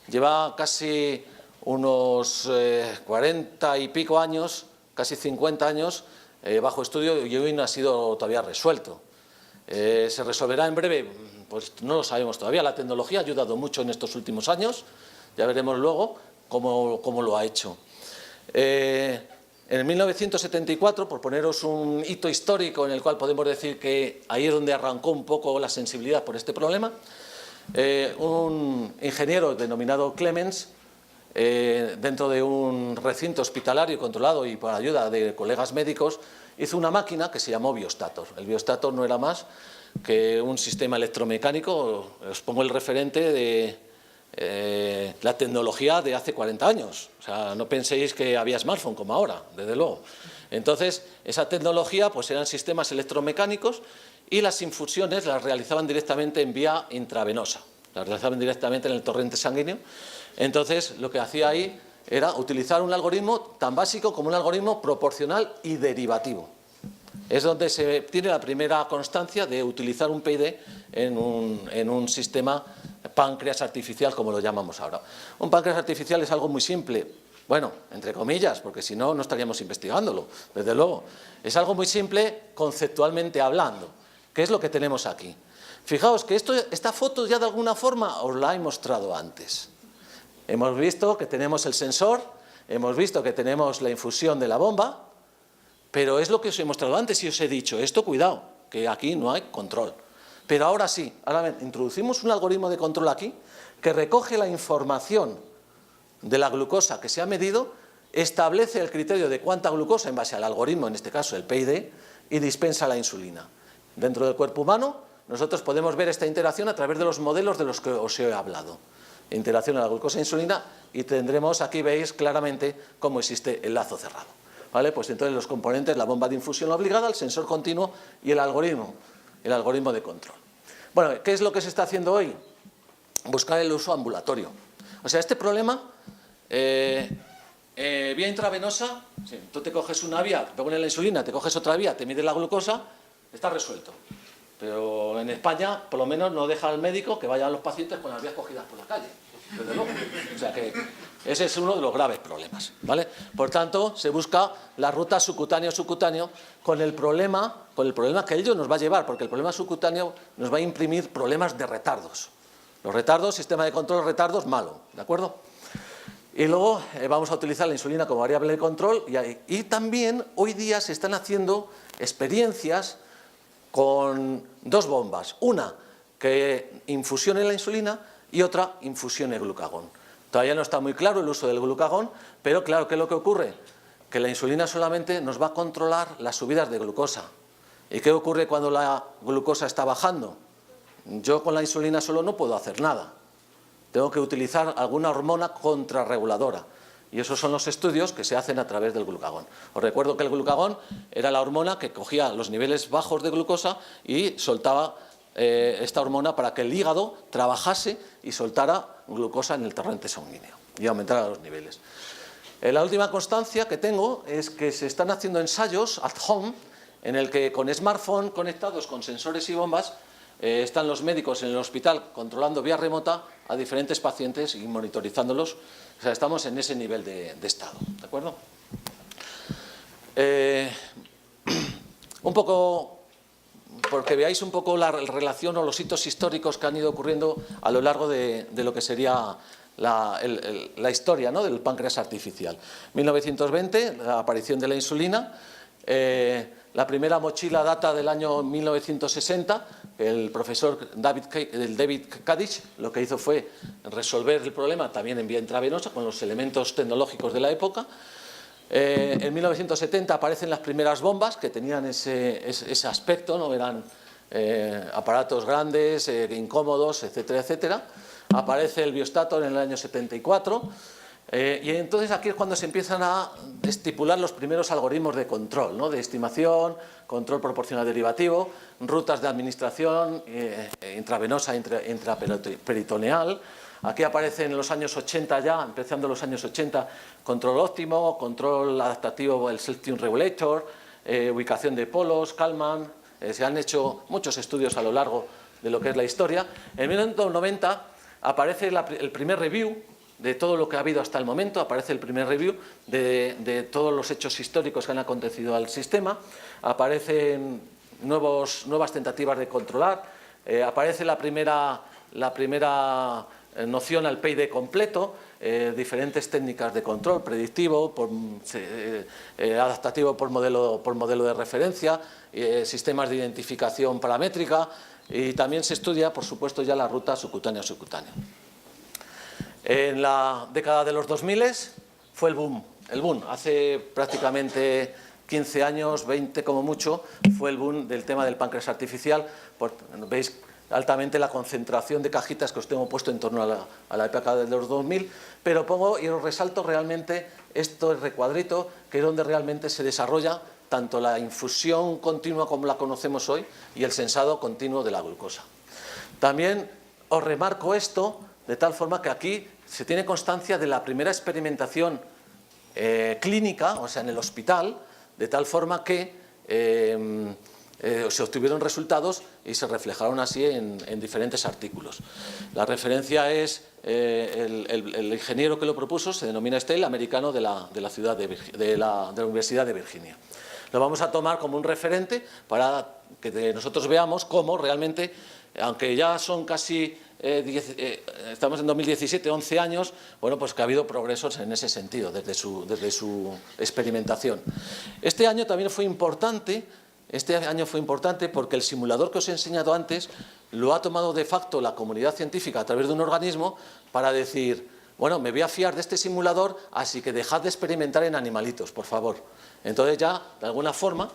Lleva casi unos 40 y pico años, casi 50 años, bajo estudio y hoy no ha sido todavía resuelto. ¿Se resolverá en breve? Pues no lo sabemos todavía. La tecnología ha ayudado mucho en estos últimos años. Ya veremos luego cómo lo ha hecho. En 1974, por poneros un hito histórico en el cual podemos decir que ahí es donde arrancó un poco la sensibilidad por este problema, un ingeniero denominado Clemens, dentro de un recinto hospitalario controlado y por ayuda de colegas médicos, hizo una máquina que se llamó biostator. El biostator no era más que un sistema electromecánico. Os pongo el referente de la tecnología de hace 40 años. O sea, no penséis que había smartphone como ahora, desde luego. Entonces, esa tecnología pues eran sistemas electromecánicos y las infusiones las realizaban directamente en vía intravenosa. Las realizaban directamente en el torrente sanguíneo. Entonces, lo que hacía ahí era utilizar un algoritmo tan básico como un algoritmo proporcional y derivativo. Es donde se tiene la primera constancia de utilizar un PID en un sistema páncreas artificial, como lo llamamos ahora. Un páncreas artificial es algo muy simple, bueno, entre comillas, porque si no, no estaríamos investigándolo, desde luego. Es algo muy simple conceptualmente hablando. ¿Qué es lo que tenemos aquí? Fijaos que esta foto ya de alguna forma os la he mostrado antes. Hemos visto que tenemos el sensor, hemos visto que tenemos la infusión de la bomba, pero es lo que os he mostrado antes y os he dicho, esto cuidado, que aquí no hay control. Pero ahora sí, ahora introducimos un algoritmo de control aquí que recoge la información de la glucosa que se ha medido, establece el criterio de cuánta glucosa en base al algoritmo, en este caso el PID, y dispensa la insulina. Dentro del cuerpo humano, nosotros podemos ver esta interacción a través de los modelos de los que os he hablado. Interacción de la glucosa e insulina y tendremos, aquí veis claramente cómo existe el lazo cerrado. ¿Vale? Pues entonces los componentes, la bomba de infusión obligada, el sensor continuo y el algoritmo de control. Bueno, ¿qué es lo que se está haciendo hoy? Buscar el uso ambulatorio. O sea, este problema, vía intravenosa, sí, tú te coges una vía, te pones la insulina, te coges otra vía, te mides la glucosa, está resuelto. Pero en España, por lo menos, no deja al médico que vayan los pacientes con las vías cogidas por la calle, desde luego. O sea que ese es uno de los graves problemas, ¿vale? Por tanto, se busca la ruta subcutáneo-subcutáneo con el problema que ello nos va a llevar, porque el problema subcutáneo nos va a imprimir problemas de retardos. Los retardos, sistema de control, retardos, malo, ¿de acuerdo? Y luego vamos a utilizar la insulina como variable de control y también hoy día se están haciendo experiencias con dos bombas, una que infusione la insulina y otra infusione glucagón. Todavía no está muy claro el uso del glucagón, pero claro, ¿qué es lo que ocurre? que la insulina solamente nos va a controlar las subidas de glucosa. ¿Y qué ocurre cuando la glucosa está bajando? Yo con la insulina solo no puedo hacer nada. Tengo que utilizar alguna hormona contrarreguladora. Y esos son los estudios que se hacen a través del glucagón. Os recuerdo que el glucagón era la hormona que cogía los niveles bajos de glucosa y soltaba esta hormona para que el hígado trabajase y soltara glucosa en el torrente sanguíneo y aumentara los niveles. La última constancia que tengo es que se están haciendo ensayos at home en el que con smartphone conectados con sensores y bombas están los médicos en el hospital controlando vía remota a diferentes pacientes y monitorizándolos. O sea, estamos en ese nivel de estado, ¿de acuerdo? Un poco, porque veáis un poco la relación o los hitos históricos que han ido ocurriendo a lo largo de lo que sería la historia, ¿no?, del páncreas artificial. 1920, la aparición de la insulina. La primera mochila data del año 1960. El profesor David Kadich lo que hizo fue resolver el problema también en vía intravenosa con los elementos tecnológicos de la época. En 1970 aparecen las primeras bombas que tenían ese aspecto, ¿no? Eran aparatos grandes, incómodos, etcétera, etcétera. Aparece el biostator en el año 74. Y entonces aquí es cuando se empiezan a estipular los primeros algoritmos de control, ¿no?, de estimación, control proporcional derivativo, rutas de administración intravenosa, intraperitoneal. Aquí aparece en los años 80 ya, empezando los años 80, control óptimo, control adaptativo, el Self-Tune Regulator, ubicación de polos, Kalman. Se han hecho muchos estudios a lo largo de lo que es la historia. En 1990 aparece el primer review de todo lo que ha habido hasta el momento, aparece el primer review de todos los hechos históricos que han acontecido al sistema, aparecen nuevas tentativas de controlar, aparece la primera noción al PID completo, diferentes técnicas de control predictivo, adaptativo por modelo de referencia, sistemas de identificación paramétrica, y también se estudia, por supuesto, ya la ruta subcutánea-subcutánea. En la década de los 2000 fue el boom. Hace prácticamente 15 años, 20 como mucho, fue el boom del tema del páncreas artificial. Veis altamente la concentración de cajitas que os tengo puesto en torno a la época de los 2000, pero pongo y os resalto realmente este recuadrito, que es donde realmente se desarrolla tanto la infusión continua como la conocemos hoy y el sensado continuo de la glucosa. También os remarco esto de tal forma que aquí se tiene constancia de la primera experimentación clínica, o sea, en el hospital, de tal forma que se obtuvieron resultados y se reflejaron así en diferentes artículos. La referencia es el ingeniero que lo propuso, se denomina Stell, americano de la Universidad de Virginia. Lo vamos a tomar como un referente para que nosotros veamos cómo realmente, aunque ya son casi estamos en 2017, 11 años, bueno, pues que ha habido progresos en ese sentido desde su experimentación. Este año también fue importante. Porque el simulador que os he enseñado antes lo ha tomado de facto la comunidad científica a través de un organismo para decir, bueno, me voy a fiar de este simulador, así que dejad de experimentar en animalitos, por favor. Entonces ya, de alguna forma,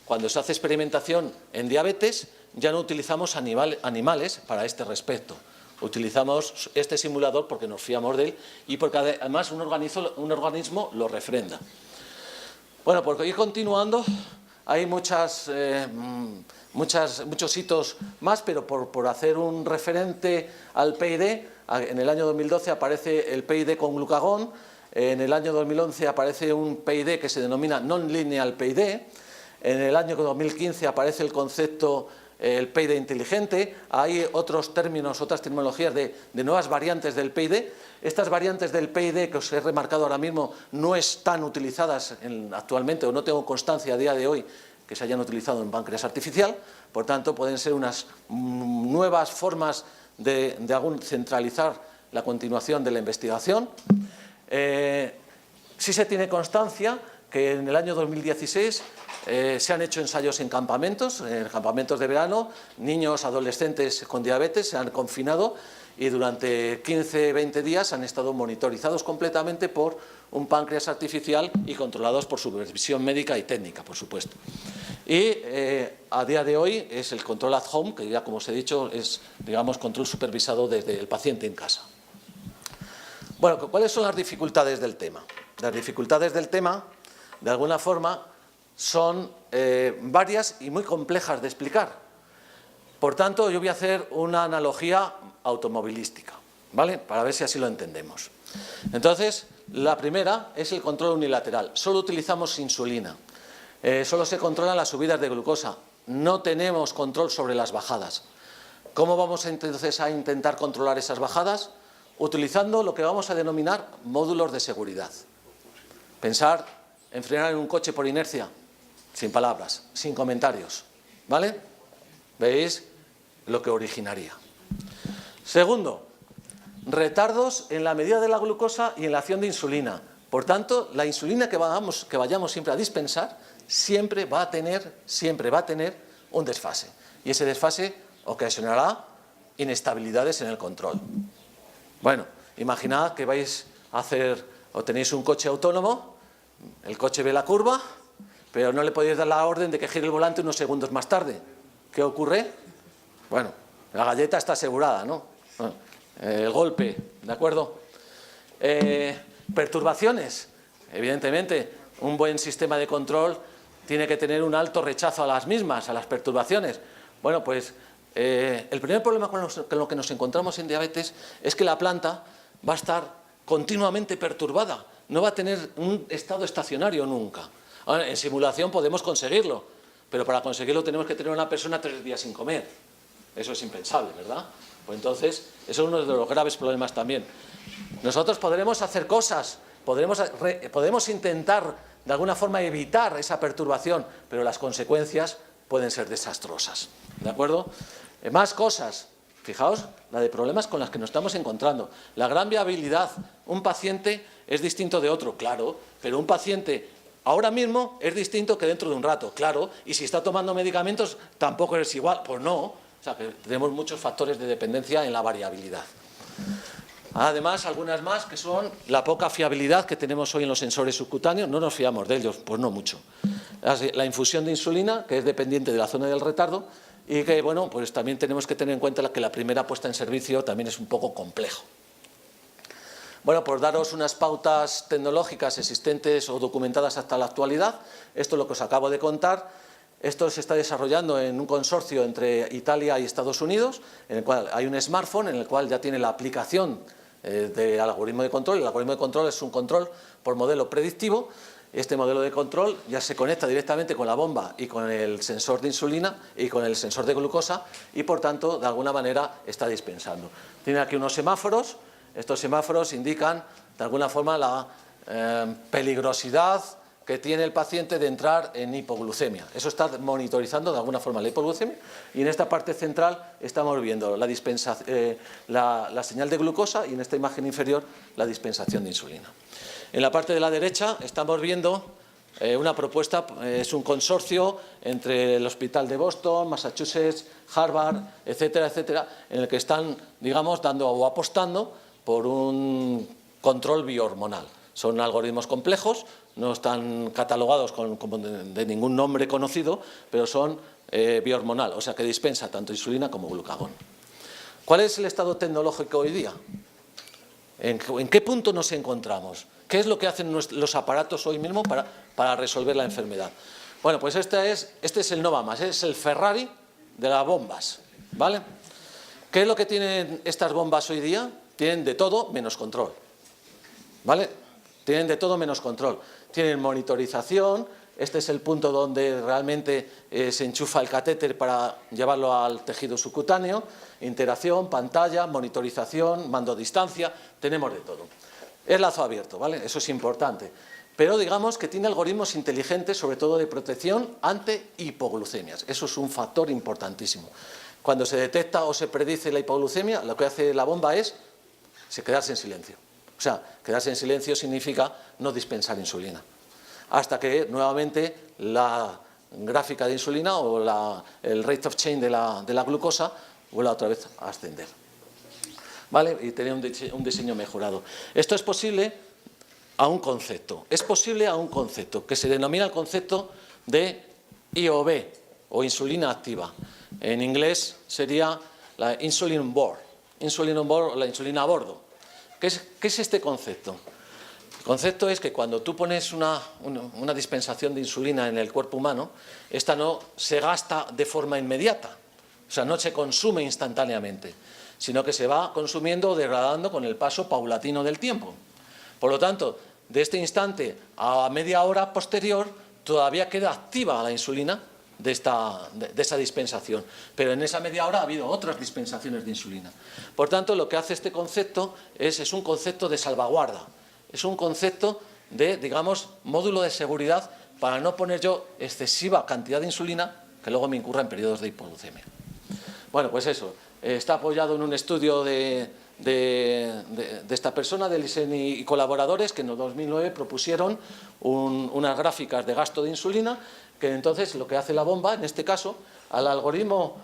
cuando se hace experimentación en diabetes, ya no utilizamos animales para este respecto. Utilizamos este simulador porque nos fiamos de él y porque además un organismo lo refrenda. Bueno, por ir continuando, hay muchos hitos más, pero por hacer un referente al PID, en el año 2012 aparece el PID con glucagón, en el año 2011 aparece un PID que se denomina non-linear PID, en el año 2015 aparece el concepto el PID inteligente. Hay otros términos, otras terminologías de nuevas variantes del PID. Estas variantes del PID que os he remarcado ahora mismo no están utilizadas actualmente, o no tengo constancia a día de hoy que se hayan utilizado en páncreas artificial. Por tanto, pueden ser unas nuevas formas de centralizar la continuación de la investigación. Sí se tiene constancia que en el año 2016 se han hecho ensayos en campamentos de verano, niños, adolescentes con diabetes se han confinado y durante 15-20 días han estado monitorizados completamente por un páncreas artificial y controlados por supervisión médica y técnica, por supuesto. Y a día de hoy es el control at home, que ya como os he dicho es, digamos, control supervisado desde el paciente en casa. Bueno, ¿cuáles son las dificultades del tema? Las dificultades del tema, de alguna forma, son varias y muy complejas de explicar. Por tanto, yo voy a hacer una analogía automovilística, ¿vale? Para ver si así lo entendemos. Entonces, la primera es el control unilateral. Solo utilizamos insulina. Solo se controlan las subidas de glucosa. No tenemos control sobre las bajadas. ¿Cómo vamos entonces a intentar controlar esas bajadas? Utilizando lo que vamos a denominar módulos de seguridad. Pensar en frenar en un coche por inercia, sin palabras, sin comentarios, ¿vale? ¿Veis lo que originaría? Segundo, retardos en la medida de la glucosa y en la acción de insulina. Por tanto, la insulina que vayamos siempre a dispensar siempre va a tener un desfase. Y ese desfase ocasionará inestabilidades en el control. Bueno, imaginad que vais a hacer o tenéis un coche autónomo, el coche ve la curva, pero no le podéis dar la orden de que gire el volante unos segundos más tarde. ¿Qué ocurre? Bueno, la galleta está asegurada, ¿no? El golpe, ¿de acuerdo? Perturbaciones. Evidentemente, un buen sistema de control tiene que tener un alto rechazo a las mismas, a las perturbaciones. Bueno, pues el primer problema con lo que nos encontramos en diabetes es que la planta va a estar continuamente perturbada. No va a tener un estado estacionario nunca. Ahora, en simulación podemos conseguirlo, pero para conseguirlo tenemos que tener una persona 3 días sin comer. Eso es impensable, ¿verdad? Pues entonces, eso es uno de los graves problemas también. Nosotros podremos hacer cosas, podemos intentar de alguna forma evitar esa perturbación, pero las consecuencias pueden ser desastrosas, ¿de acuerdo? Más cosas. Fijaos la de problemas con las que nos estamos encontrando. La gran viabilidad. Un paciente es distinto de otro, claro, pero un paciente ahora mismo es distinto que dentro de un rato, claro, y si está tomando medicamentos tampoco es igual, pues no. O sea, que tenemos muchos factores de dependencia en la variabilidad. Además, algunas más que son la poca fiabilidad que tenemos hoy en los sensores subcutáneos, no nos fiamos de ellos, pues no mucho. La infusión de insulina, que es dependiente de la zona del retardo, y que, bueno, pues también tenemos que tener en cuenta que la primera puesta en servicio también es un poco complejo. Bueno, por daros unas pautas tecnológicas existentes o documentadas hasta la actualidad, esto es lo que os acabo de contar. Esto se está desarrollando en un consorcio entre Italia y Estados Unidos, en el cual hay un smartphone en el cual ya tiene la aplicación del algoritmo de control. El algoritmo de control es un control por modelo predictivo. Este modelo de control ya se conecta directamente con la bomba y con el sensor de insulina y con el sensor de glucosa y, por tanto, de alguna manera está dispensando. Tiene aquí unos semáforos. Estos semáforos indican, de alguna forma, la peligrosidad que tiene el paciente de entrar en hipoglucemia. Eso está monitorizando de alguna forma la hipoglucemia y en esta parte central estamos viendo la señal de glucosa y en esta imagen inferior la dispensación de insulina. En la parte de la derecha estamos viendo una propuesta, es un consorcio entre el Hospital de Boston, Massachusetts, Harvard, etcétera, etcétera, en el que están, digamos, dando o apostando por un control biohormonal. Son algoritmos complejos, no están catalogados como de ningún nombre conocido, pero son biohormonal, o sea que dispensa tanto insulina como glucagón. ¿Cuál es el estado tecnológico hoy día? ¿En qué punto nos encontramos? ¿Qué es lo que hacen los aparatos hoy mismo para resolver la enfermedad? Bueno, pues este es el Novamax, es el Ferrari de las bombas, ¿vale? ¿Qué es lo que tienen estas bombas hoy día? Tienen de todo menos control, ¿vale? Tienen de todo menos control. Tienen monitorización, este es el punto donde realmente se enchufa el catéter para llevarlo al tejido subcutáneo, interacción, pantalla, monitorización, mando a distancia, tenemos de todo. Es lazo abierto, ¿vale? Eso es importante. Pero digamos que tiene algoritmos inteligentes, sobre todo de protección ante hipoglucemias. Eso es un factor importantísimo. Cuando se detecta o se predice la hipoglucemia, lo que hace la bomba es quedarse en silencio. O sea, quedarse en silencio significa no dispensar insulina. Hasta que nuevamente la gráfica de insulina o el rate of change de la glucosa vuelva otra vez a ascender. ¿Vale? Y tener un diseño mejorado. Esto es posible a un concepto. Es posible a un concepto, que se denomina el concepto de IOB, o insulina activa. En inglés sería la insulin on board o la insulina a bordo. ¿Qué es este concepto? El concepto es que cuando tú pones una dispensación de insulina en el cuerpo humano, esta no se gasta de forma inmediata, o sea, no se consume instantáneamente, sino que se va consumiendo o degradando con el paso paulatino del tiempo. Por lo tanto, de este instante a media hora posterior, todavía queda activa la insulina de esa dispensación, pero en esa media hora ha habido otras dispensaciones de insulina. Por tanto, lo que hace este concepto es un concepto de salvaguarda, es un concepto de, digamos, módulo de seguridad para no poner yo excesiva cantidad de insulina que luego me incurra en periodos de hipoglucemia. Bueno, pues eso, está apoyado en un estudio de esta persona, de Lisen y colaboradores, que en el 2009 propusieron unas gráficas de gasto de insulina, que entonces lo que hace la bomba, en este caso, al algoritmo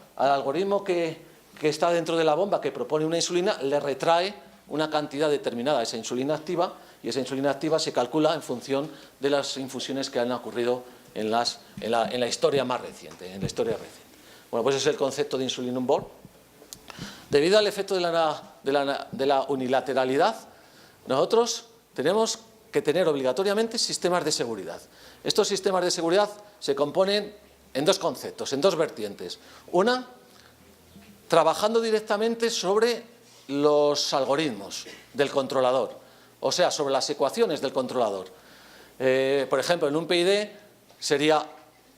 que está dentro de la bomba, que propone una insulina, le retrae una cantidad determinada de esa insulina activa, y esa insulina activa se calcula en función de las infusiones que han ocurrido en la historia más reciente, Bueno, pues ese es el concepto de insulin on board. Debido al efecto de la unilateralidad, nosotros tenemos que tener obligatoriamente sistemas de seguridad. Estos sistemas de seguridad se componen en dos conceptos, en dos vertientes. Una, trabajando directamente sobre los algoritmos del controlador, o sea, sobre las ecuaciones del controlador. Por ejemplo, en un PID sería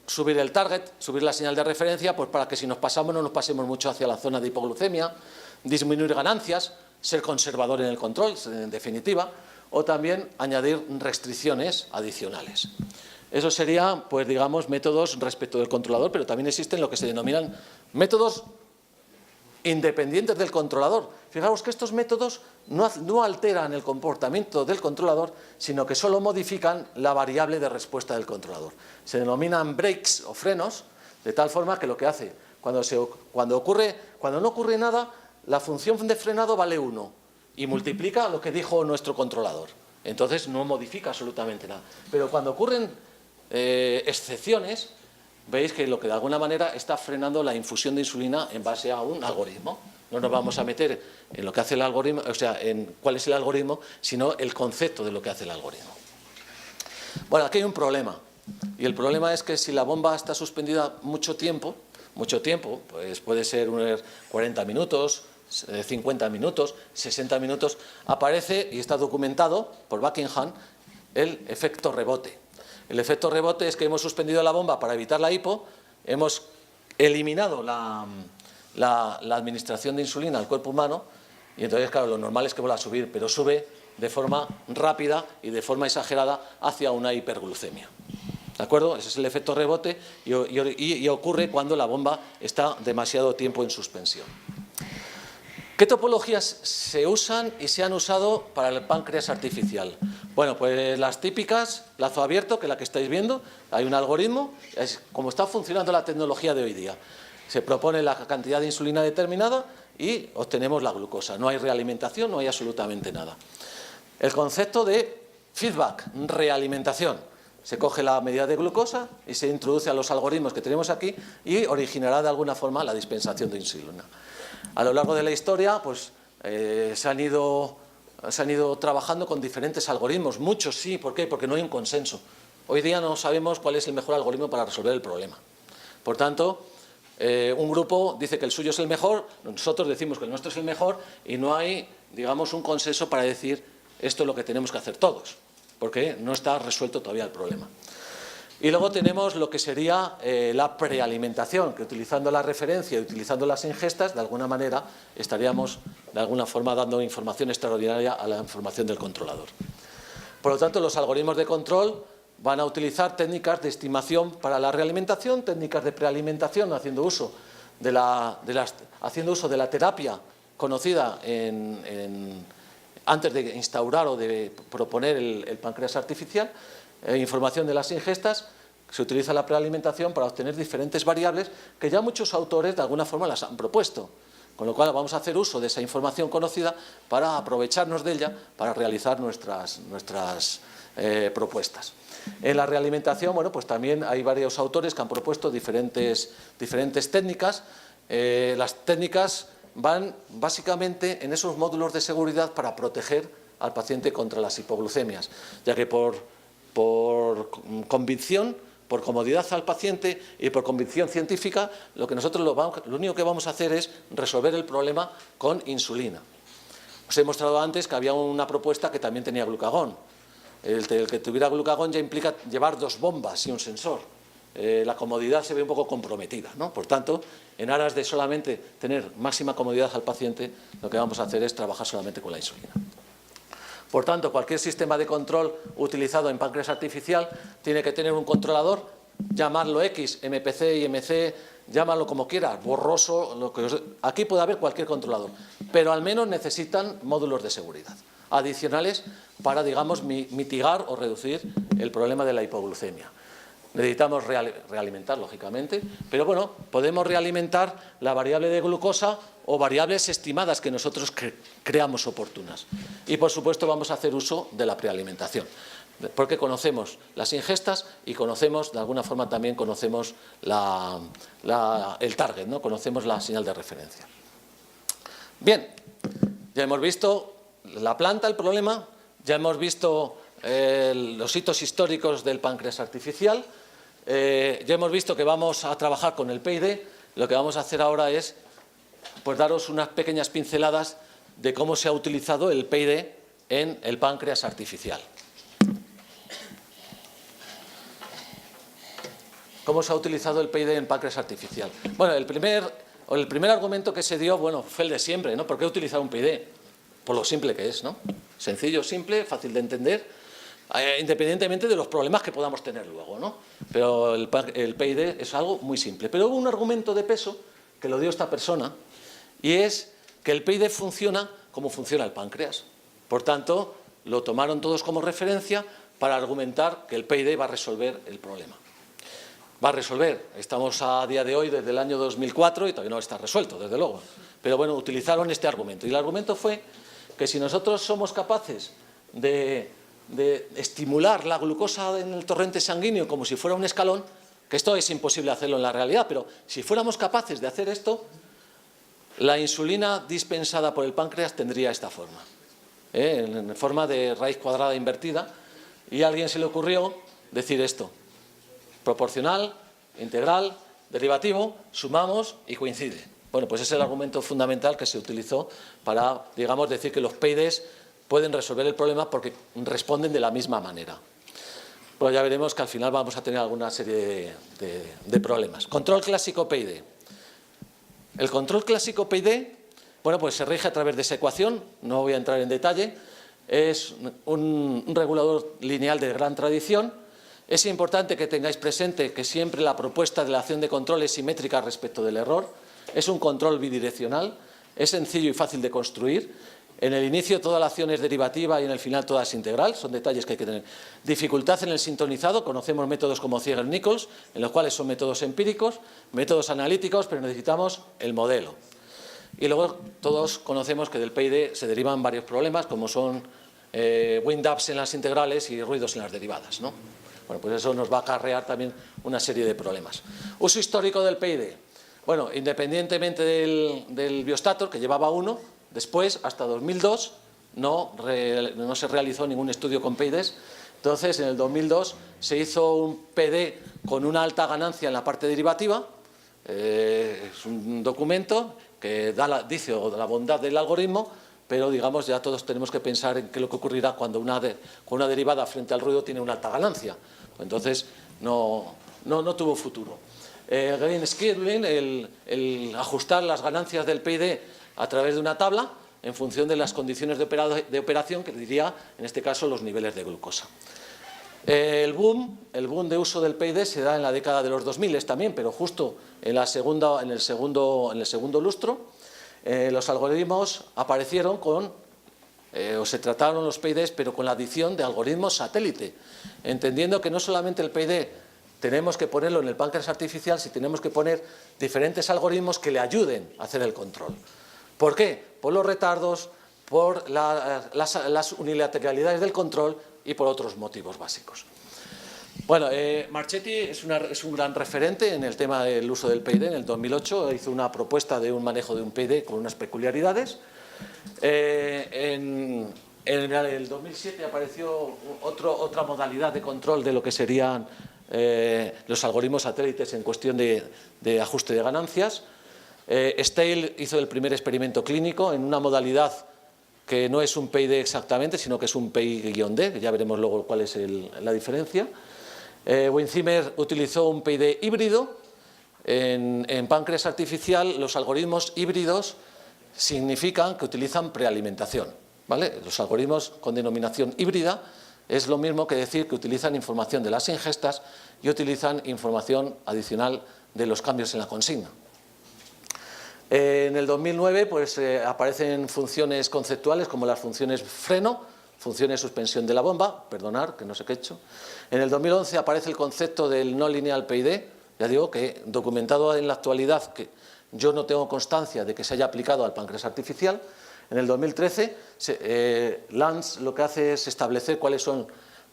subir el target, subir la señal de referencia, pues para que si nos pasamos no nos pasemos mucho hacia la zona de hipoglucemia, disminuir ganancias, ser conservador en el control, en definitiva, o también añadir restricciones adicionales. Eso sería, pues digamos, métodos respecto del controlador, pero también existen lo que se denominan métodos independientes del controlador. Fijaos que estos métodos no alteran el comportamiento del controlador, sino que solo modifican la variable de respuesta del controlador. Se denominan breaks o frenos, de tal forma que lo que hace, cuando no ocurre nada, la función de frenado vale 1 y multiplica lo que dijo nuestro controlador. Entonces no modifica absolutamente nada. Pero cuando ocurren excepciones, veis que lo que de alguna manera está frenando la infusión de insulina en base a un algoritmo. No nos vamos a meter en lo que hace el algoritmo, o sea, en cuál es el algoritmo, sino el concepto de lo que hace el algoritmo. Bueno, aquí hay un problema. Y el problema es que si la bomba está suspendida mucho tiempo, pues puede ser unos 40 minutos, 50 minutos, 60 minutos, aparece, y está documentado por Buckingham, el efecto rebote. El efecto rebote es que hemos suspendido la bomba para evitar la hipo, hemos eliminado la administración de insulina al cuerpo humano, y entonces, claro, lo normal es que vuelva a subir, pero sube de forma rápida y de forma exagerada hacia una hiperglucemia. ¿De acuerdo? Ese es el efecto rebote y ocurre cuando la bomba está demasiado tiempo en suspensión. ¿Qué topologías se usan y se han usado para el páncreas artificial? Bueno, pues las típicas, lazo abierto, que es la que estáis viendo, hay un algoritmo, es como está funcionando la tecnología de hoy día. Se propone la cantidad de insulina determinada y obtenemos la glucosa. No hay realimentación, no hay absolutamente nada. El concepto de feedback, realimentación. Se coge la medida de glucosa y se introduce a los algoritmos que tenemos aquí y originará de alguna forma la dispensación de insulina. A lo largo de la historia, pues se han ido trabajando con diferentes algoritmos, muchos sí, ¿por qué? Porque no hay un consenso. Hoy día no sabemos cuál es el mejor algoritmo para resolver el problema. Por tanto, un grupo dice que el suyo es el mejor, nosotros decimos que el nuestro es el mejor y no hay, digamos, un consenso para decir esto es lo que tenemos que hacer todos, porque no está resuelto todavía el problema. Y luego tenemos lo que sería la prealimentación, que utilizando la referencia y utilizando las ingestas, de alguna manera estaríamos de alguna forma dando información extraordinaria a la información del controlador. Por lo tanto, los algoritmos de control van a utilizar técnicas de estimación para la realimentación, técnicas de prealimentación, haciendo uso de la terapia conocida antes de instaurar o de proponer el páncreas artificial, información de las ingestas. Se utiliza la prealimentación para obtener diferentes variables que ya muchos autores de alguna forma las han propuesto. Con lo cual vamos a hacer uso de esa información conocida para aprovecharnos de ella para realizar nuestras propuestas. En la realimentación, bueno, pues también hay varios autores que han propuesto diferentes técnicas. Las técnicas van básicamente en esos módulos de seguridad para proteger al paciente contra las hipoglucemias, ya que por convicción, por comodidad al paciente y por convicción científica, lo único que vamos a hacer es resolver el problema con insulina. Os he mostrado antes que había una propuesta que también tenía glucagón. El que tuviera glucagón ya implica llevar 2 bombas y un sensor. La comodidad se ve un poco comprometida, ¿no? Por tanto, en aras de solamente tener máxima comodidad al paciente, lo que vamos a hacer es trabajar solamente con la insulina. Por tanto, cualquier sistema de control utilizado en páncreas artificial tiene que tener un controlador, llamarlo X, MPC, IMC, llámalo como quieras, borroso, aquí puede haber cualquier controlador, pero al menos necesitan módulos de seguridad adicionales para, digamos, mitigar o reducir el problema de la hipoglucemia. Necesitamos realimentar, lógicamente, pero bueno, podemos realimentar la variable de glucosa o variables estimadas que nosotros creamos oportunas. Y, por supuesto, vamos a hacer uso de la prealimentación, porque conocemos las ingestas y conocemos, de alguna forma también conocemos el target, ¿no? Conocemos la señal de referencia. Bien, ya hemos visto la planta, el problema, ya hemos visto los hitos históricos del páncreas artificial, ya hemos visto que vamos a trabajar con el PID. Lo que vamos a hacer ahora es pues daros unas pequeñas pinceladas de cómo se ha utilizado el PID en el páncreas artificial. ¿Cómo se ha utilizado el PID en páncreas artificial? Bueno, el primer argumento que se dio, bueno, fue el de siempre, ¿no? ¿Por qué utilizar un PID? Por lo simple que es, ¿no? Sencillo, simple, fácil de entender, independientemente de los problemas que podamos tener luego, ¿no? Pero el PID es algo muy simple. Pero hubo un argumento de peso que lo dio esta persona, y es que el PID funciona como funciona el páncreas. Por tanto, lo tomaron todos como referencia para argumentar que el PID va a resolver el problema. Va a resolver. Estamos a día de hoy desde el año 2004 y todavía no está resuelto, desde luego. Pero bueno, utilizaron este argumento. Y el argumento fue que si nosotros somos capaces de estimular la glucosa en el torrente sanguíneo como si fuera un escalón, que esto es imposible hacerlo en la realidad, pero si fuéramos capaces de hacer esto, la insulina dispensada por el páncreas tendría esta forma, en forma de raíz cuadrada invertida, y a alguien se le ocurrió decir esto: proporcional, integral, derivativo, sumamos y coincide. Bueno, pues ese es el argumento fundamental que se utilizó para, digamos, decir que los PIDs pueden resolver el problema porque responden de la misma manera. Pues ya veremos que al final vamos a tener alguna serie de problemas. Control clásico PID. El control clásico PID, bueno, pues se rige a través de esa ecuación, no voy a entrar en detalle, es un regulador lineal de gran tradición. Es importante que tengáis presente que siempre la propuesta de la acción de control es simétrica respecto del error, es un control bidireccional, es sencillo y fácil de construir. En el inicio toda la acción es derivativa y en el final toda es integral, son detalles que hay que tener. Dificultad en el sintonizado, conocemos métodos como Ziegler-Nichols, en los cuales son métodos empíricos, métodos analíticos, pero necesitamos el modelo. Y luego todos conocemos que del PID se derivan varios problemas, como son wind-ups en las integrales y ruidos en las derivadas, ¿no? Bueno, pues eso nos va a acarrear también una serie de problemas. Uso histórico del PID. Bueno, independientemente del biostator, que llevaba uno, después, hasta 2002, no se realizó ningún estudio con PIDs. Entonces, en el 2002 se hizo un PD con una alta ganancia en la parte derivativa. Es un documento que dice la bondad del algoritmo, pero digamos ya todos tenemos que pensar en qué es lo que ocurrirá cuando con una derivada frente al ruido tiene una alta ganancia. Entonces, no tuvo futuro. Gain scheduling, el ajustar las ganancias del PID a través de una tabla en función de las condiciones de operación, que diría, en este caso, los niveles de glucosa. El boom de uso del PID se da en la década de los 2000 también, pero justo en el segundo lustro, los algoritmos aparecieron o se trataron los PIDs, pero con la adición de algoritmos satélite, entendiendo que no solamente el PID tenemos que ponerlo en el páncreas artificial, sino tenemos que poner diferentes algoritmos que le ayuden a hacer el control. ¿Por qué? Por los retardos, por las unilateralidades del control y por otros motivos básicos. Bueno, Marchetti es un gran referente en el tema del uso del PID. En el 2008 hizo una propuesta de un manejo de un PID con unas peculiaridades. En el 2007 apareció otra modalidad de control de lo que serían los algoritmos satélites en cuestión de ajuste de ganancias. Stale hizo el primer experimento clínico en una modalidad que no es un PID exactamente, sino que es un PI-D, que ya veremos luego cuál es la diferencia. Weinzimmer utilizó un PID híbrido. En páncreas artificial, los algoritmos híbridos significan que utilizan prealimentación, ¿vale? Los algoritmos con denominación híbrida es lo mismo que decir que utilizan información de las ingestas y utilizan información adicional de los cambios en la consigna. En el 2009 pues, aparecen funciones conceptuales como las funciones freno, funciones suspensión de la bomba, perdonar que no sé qué he hecho. En el 2011 aparece el concepto del no lineal PID, ya digo que documentado en la actualidad, que yo no tengo constancia de que se haya aplicado al páncreas artificial. En el 2013 Lance lo que hace es establecer cuáles son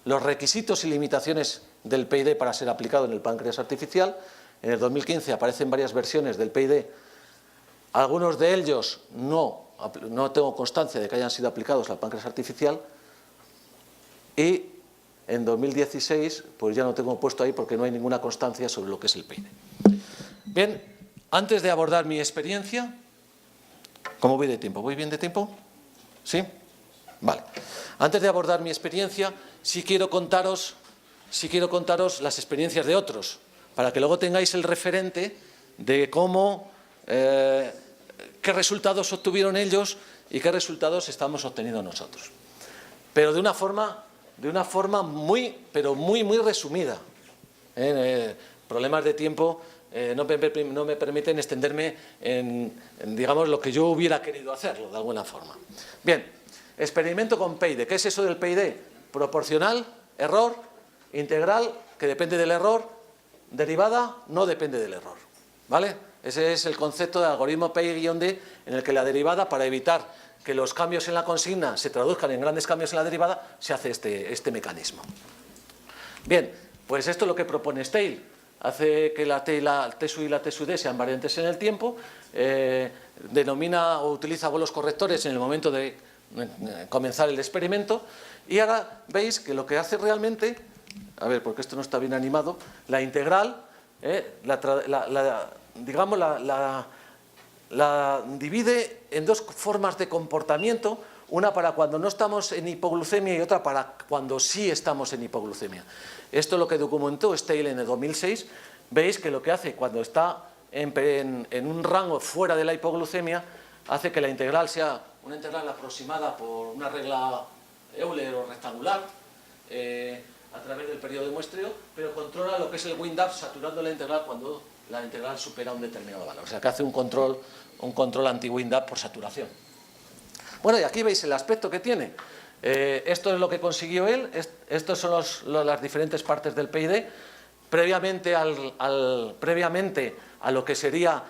los requisitos y limitaciones del PID para ser aplicado en el páncreas artificial. En el 2015 aparecen varias versiones del PID. Algunos de ellos no tengo constancia de que hayan sido aplicados al páncreas artificial. Y en 2016, pues ya no tengo puesto ahí porque no hay ninguna constancia sobre lo que es el PID. Bien, antes de abordar mi experiencia, ¿cómo voy de tiempo? ¿Voy bien de tiempo? ¿Sí? Vale. Antes de abordar mi experiencia, sí quiero contaros las experiencias de otros, para que luego tengáis el referente de cómo, qué resultados obtuvieron ellos y qué resultados estamos obteniendo nosotros. Pero de una forma muy resumida. Problemas de tiempo no me permiten extenderme en, digamos, lo que yo hubiera querido hacerlo, de alguna forma. Bien, experimento con PID. ¿Qué es eso del PID? Proporcional, error, integral, que depende del error, derivada, no depende del error. ¿Vale? Ese es el concepto de algoritmo PI-D, en el que la derivada, para evitar que los cambios en la consigna se traduzcan en grandes cambios en la derivada, se hace este mecanismo. Bien, pues esto es lo que propone Stale. Hace que la T sub y la T sub D sean variantes en el tiempo, denomina o utiliza bolos correctores en el momento de comenzar el experimento, y ahora veis que lo que hace realmente, a ver, porque esto no está bien animado, la integral, la divide en dos formas de comportamiento, una para cuando no estamos en hipoglucemia y otra para cuando sí estamos en hipoglucemia. Esto es lo que documentó Stale en el 2006. Veis que lo que hace cuando está en un rango fuera de la hipoglucemia, hace que la integral sea una integral aproximada por una regla Euler o rectangular a través del periodo de muestreo, pero controla lo que es el wind-up saturando la integral cuando la integral supera un determinado valor. O sea que hace un control anti-wind-up por saturación. Bueno, y aquí veis el aspecto que tiene. Esto es lo que consiguió él. Estos son las diferentes partes del PID. Previamente a lo que sería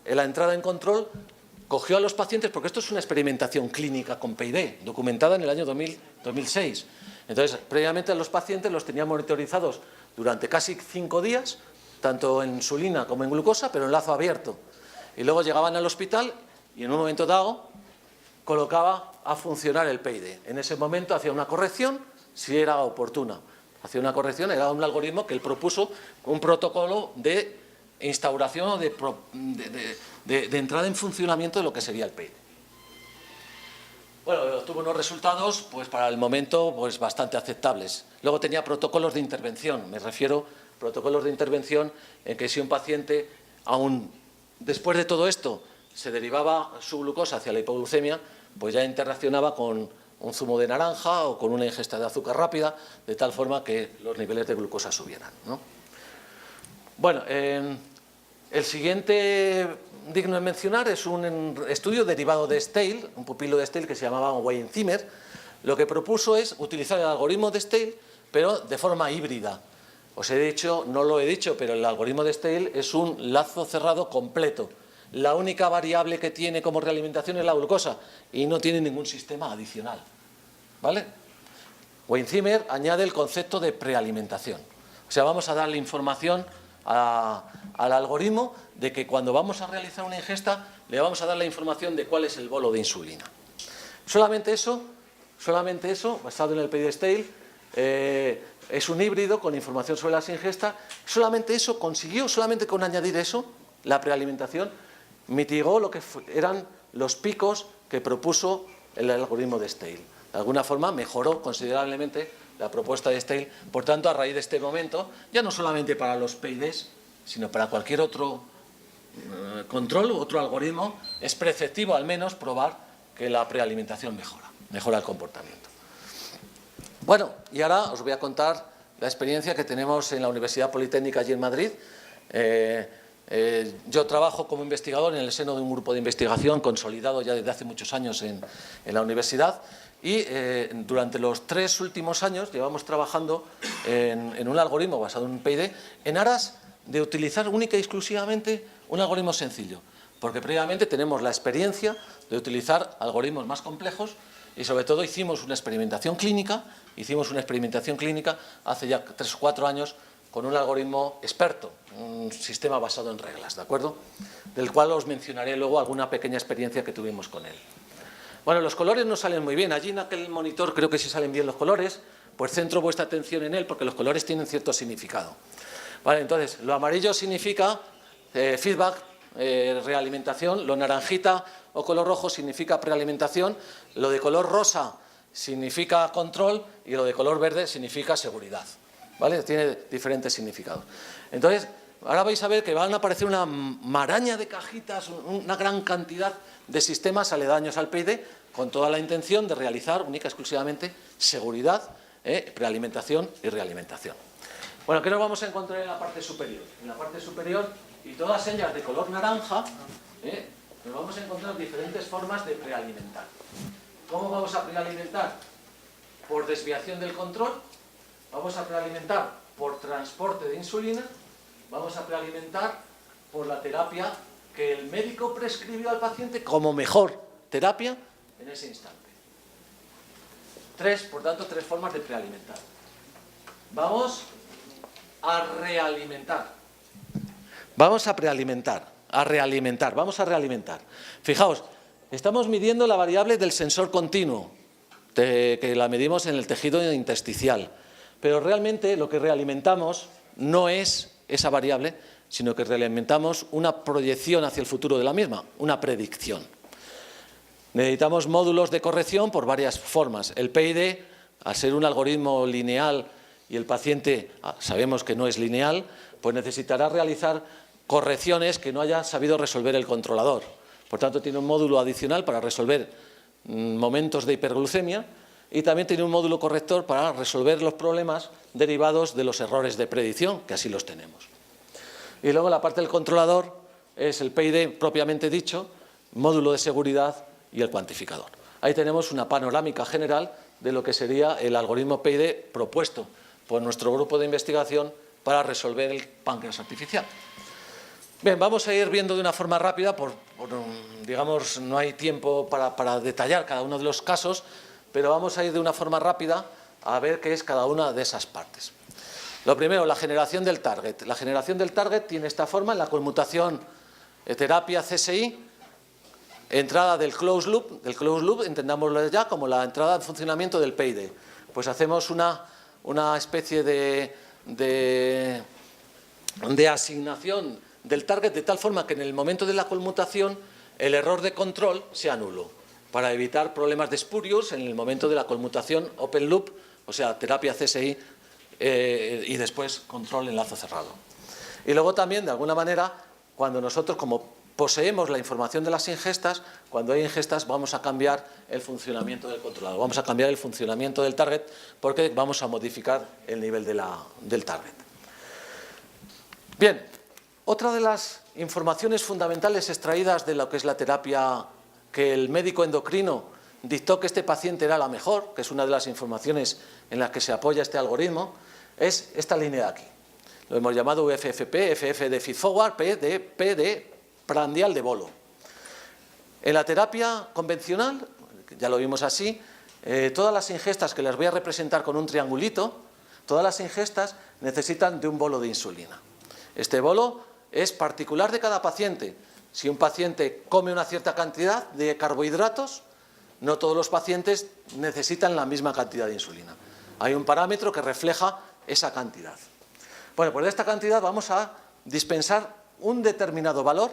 la entrada en control, cogió a los pacientes, porque esto es una experimentación clínica con PID, documentada en el año 2006. Entonces, previamente a los pacientes los tenía monitorizados durante casi 5 días, tanto en insulina como en glucosa, pero en lazo abierto. Y luego llegaban al hospital y en un momento dado colocaba a funcionar el PID. En ese momento hacía una corrección, si era oportuna. Hacía una corrección, era un algoritmo que él propuso, un protocolo de instauración o de entrada en funcionamiento de lo que sería el PID. Bueno, obtuvo unos resultados, pues para el momento, pues bastante aceptables. Luego tenía protocolos de intervención, me refiero a protocolos de intervención en que si un paciente, aún después de todo esto, se derivaba su glucosa hacia la hipoglucemia, pues ya interaccionaba con un zumo de naranja o con una ingesta de azúcar rápida, de tal forma que los niveles de glucosa subieran, ¿no? Bueno, el siguiente digno de mencionar es un estudio derivado de Stale, un pupilo de Stale que se llamaba Weinzimmer. Lo que propuso es utilizar el algoritmo de Stale, pero de forma híbrida. Os he dicho, no lo he dicho, pero el algoritmo de Stale es un lazo cerrado completo. la única variable que tiene como realimentación es la glucosa y no tiene ningún sistema adicional, ¿vale? Weinzimmer añade el concepto de prealimentación. O sea, vamos a darle información al algoritmo de que cuando vamos a realizar una ingesta le vamos a dar la información de cuál es el bolo de insulina. Solamente eso, basado en el PID-Stale, es un híbrido con información sobre las ingestas. Solamente eso consiguió, solamente con añadir eso, la prealimentación, mitigó lo que eran los picos que propuso el algoritmo de Stale. De alguna forma mejoró considerablemente la propuesta de Stale. Por tanto, a raíz de este momento, ya no solamente para los PIDs, sino para cualquier otro control, otro algoritmo, es preceptivo al menos probar que la prealimentación mejora el comportamiento. Bueno, y ahora os voy a contar la experiencia que tenemos en la Universidad Politécnica allí en Madrid. Yo trabajo como investigador en el seno de un grupo de investigación consolidado ya desde hace muchos años en la universidad y durante los 3 últimos años llevamos trabajando en un algoritmo basado en un PID en aras de utilizar única y exclusivamente un algoritmo sencillo, porque previamente tenemos la experiencia de utilizar algoritmos más complejos y sobre todo hicimos una experimentación clínica hace ya 3 o 4 años con un algoritmo experto, un sistema basado en reglas, ¿de acuerdo? Del cual os mencionaré luego alguna pequeña experiencia que tuvimos con él. Bueno, los colores no salen muy bien. Allí en aquel monitor creo que sí salen bien los colores, pues centro vuestra atención en él porque los colores tienen cierto significado. Vale, entonces, lo amarillo significa feedback, realimentación, lo naranjita o color rojo significa prealimentación, lo de color rosa significa control y lo de color verde significa seguridad. ¿Vale? Tiene diferentes significados. Entonces, ahora vais a ver que van a aparecer una maraña de cajitas, una gran cantidad de sistemas aledaños al PID con toda la intención de realizar única y exclusivamente seguridad, prealimentación y realimentación. Bueno, ¿qué nos vamos a encontrar en la parte superior? En la parte superior, y todas ellas de color naranja, nos vamos a encontrar diferentes formas de prealimentar. ¿Cómo vamos a prealimentar? Por desviación del control, vamos a prealimentar por transporte de insulina, vamos a prealimentar por la terapia que el médico prescribió al paciente como mejor terapia en ese instante. Por tanto, 3 formas de prealimentar. Vamos a realimentar. Vamos a prealimentar, vamos a realimentar. Fijaos, estamos midiendo la variable del sensor continuo, que la medimos en el tejido intersticial. Pero realmente lo que realimentamos no es esa variable, sino que realimentamos una proyección hacia el futuro de la misma, una predicción. Necesitamos módulos de corrección por varias formas. El PID, al ser un algoritmo lineal y el paciente sabemos que no es lineal, pues necesitará realizar correcciones que no haya sabido resolver el controlador. Por tanto, tiene un módulo adicional para resolver momentos de hiperglucemia y también tiene un módulo corrector para resolver los problemas derivados de los errores de predicción, que así los tenemos. Y luego la parte del controlador es el PID propiamente dicho, módulo de seguridad y el cuantificador. Ahí tenemos una panorámica general de lo que sería el algoritmo PID propuesto por nuestro grupo de investigación para resolver el páncreas artificial. Bien, vamos a ir viendo de una forma rápida, digamos, no hay tiempo para detallar cada uno de los casos, pero vamos a ir de una forma rápida a ver qué es cada una de esas partes. Lo primero, la generación del target. La generación del target tiene esta forma, en la conmutación terapia CSI, entrada del closed loop, entendámoslo ya como la entrada en funcionamiento del PID. Pues hacemos una especie de asignación del target de tal forma que en el momento de la conmutación el error de control sea nulo, para evitar problemas de spurios en el momento de la conmutación open loop, o sea, terapia CSI y después control en lazo cerrado. Y luego también, de alguna manera, cuando nosotros como poseemos la información de las ingestas, cuando hay ingestas vamos a cambiar el funcionamiento del controlador, vamos a cambiar el funcionamiento del target porque vamos a modificar el nivel del target. Bien, otra de las informaciones fundamentales extraídas de lo que es la terapia que el médico endocrino dictó que este paciente era la mejor, que es una de las informaciones en las que se apoya este algoritmo, es esta línea de aquí. Lo hemos llamado UFFP, FF de feedforward, P de postprandial de bolo. En la terapia convencional, ya lo vimos así, todas las ingestas, que las voy a representar con un triangulito, todas las ingestas necesitan de un bolo de insulina. Este bolo es particular de cada paciente. Si un paciente come una cierta cantidad de carbohidratos, no todos los pacientes necesitan la misma cantidad de insulina. Hay un parámetro que refleja esa cantidad. Bueno, pues de esta cantidad vamos a dispensar un determinado valor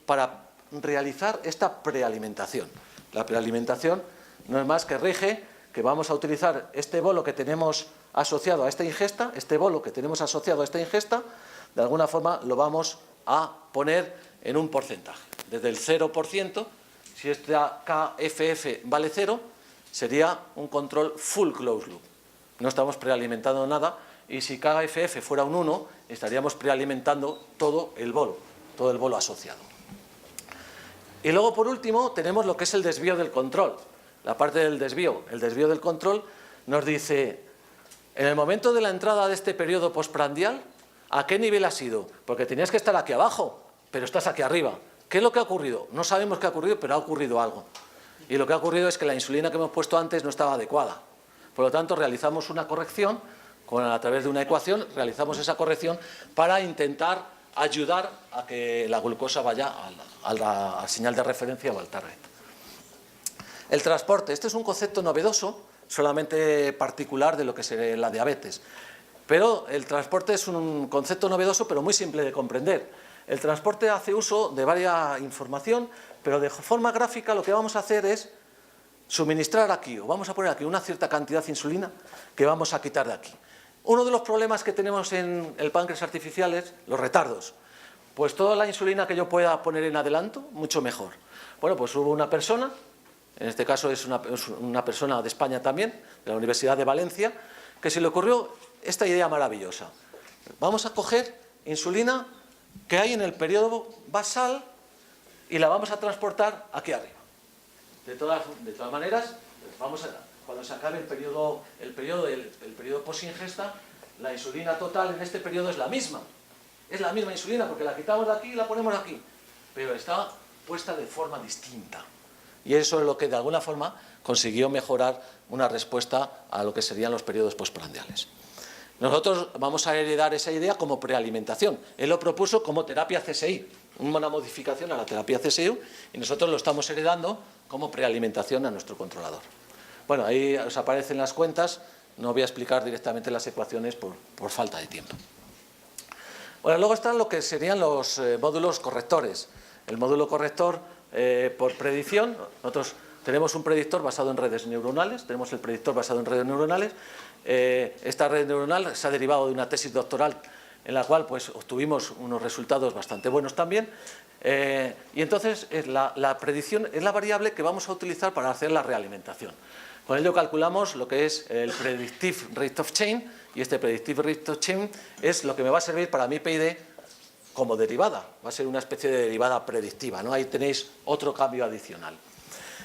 para realizar esta prealimentación. La prealimentación no es más que rige que vamos a utilizar este bolo que tenemos asociado a esta ingesta, de alguna forma lo vamos a poner en un porcentaje. Desde el 0%, si esta KFF vale 0, sería un control full closed loop. No estamos prealimentando nada, y si KFF fuera un 1, estaríamos prealimentando todo el bolo asociado. Y luego, por último, tenemos lo que es el desvío del control. La parte del desvío, el desvío del control, nos dice, en el momento de la entrada de este periodo postprandial, ¿a qué nivel has ido? Porque tenías que estar aquí abajo, pero estás aquí arriba. ¿Qué es lo que ha ocurrido? No sabemos qué ha ocurrido, pero ha ocurrido algo. Y lo que ha ocurrido es que la insulina que hemos puesto antes no estaba adecuada. Por lo tanto, realizamos una corrección, a través de una ecuación, realizamos esa corrección para intentar ayudar a que la glucosa vaya a la señal de referencia o al target. El transporte, este es un concepto novedoso, solamente particular de lo que es la diabetes. Pero el transporte es un concepto novedoso, pero muy simple de comprender. El transporte hace uso de varias información, pero de forma gráfica lo que vamos a hacer es suministrar aquí, o vamos a poner aquí una cierta cantidad de insulina que vamos a quitar de aquí. Uno de los problemas que tenemos en el páncreas artificial es los retardos. Pues toda la insulina que yo pueda poner en adelanto, mucho mejor. Bueno, pues hubo una persona, en este caso es una persona de España también, de la Universidad de Valencia, que se le ocurrió esta idea maravillosa. Vamos a coger insulina que hay en el periodo basal y la vamos a transportar aquí arriba. De todas maneras, cuando se acabe el periodo post-ingesta, la insulina total en este periodo es la misma. Es la misma insulina porque la quitamos de aquí y la ponemos aquí, pero está puesta de forma distinta. Y eso es lo que de alguna forma consiguió mejorar una respuesta a lo que serían los periodos postprandiales. Nosotros vamos a heredar esa idea como prealimentación. Él lo propuso como terapia CSI, una modificación a la terapia CSI, y nosotros lo estamos heredando como prealimentación a nuestro controlador. Bueno, ahí os aparecen las cuentas, no voy a explicar directamente las ecuaciones por falta de tiempo. Bueno, luego están lo que serían los módulos correctores. El módulo corrector por predicción, nosotros tenemos un predictor basado en redes neuronales, esta red neuronal se ha derivado de una tesis doctoral en la cual pues, obtuvimos unos resultados bastante buenos también, y entonces la predicción es la variable que vamos a utilizar para hacer la realimentación. Con ello calculamos lo que es el Predictive Rate of Change, y este Predictive Rate of Change es lo que me va a servir para mi PID como derivada, va a ser una especie de derivada predictiva, ¿no? Ahí tenéis otro cambio adicional.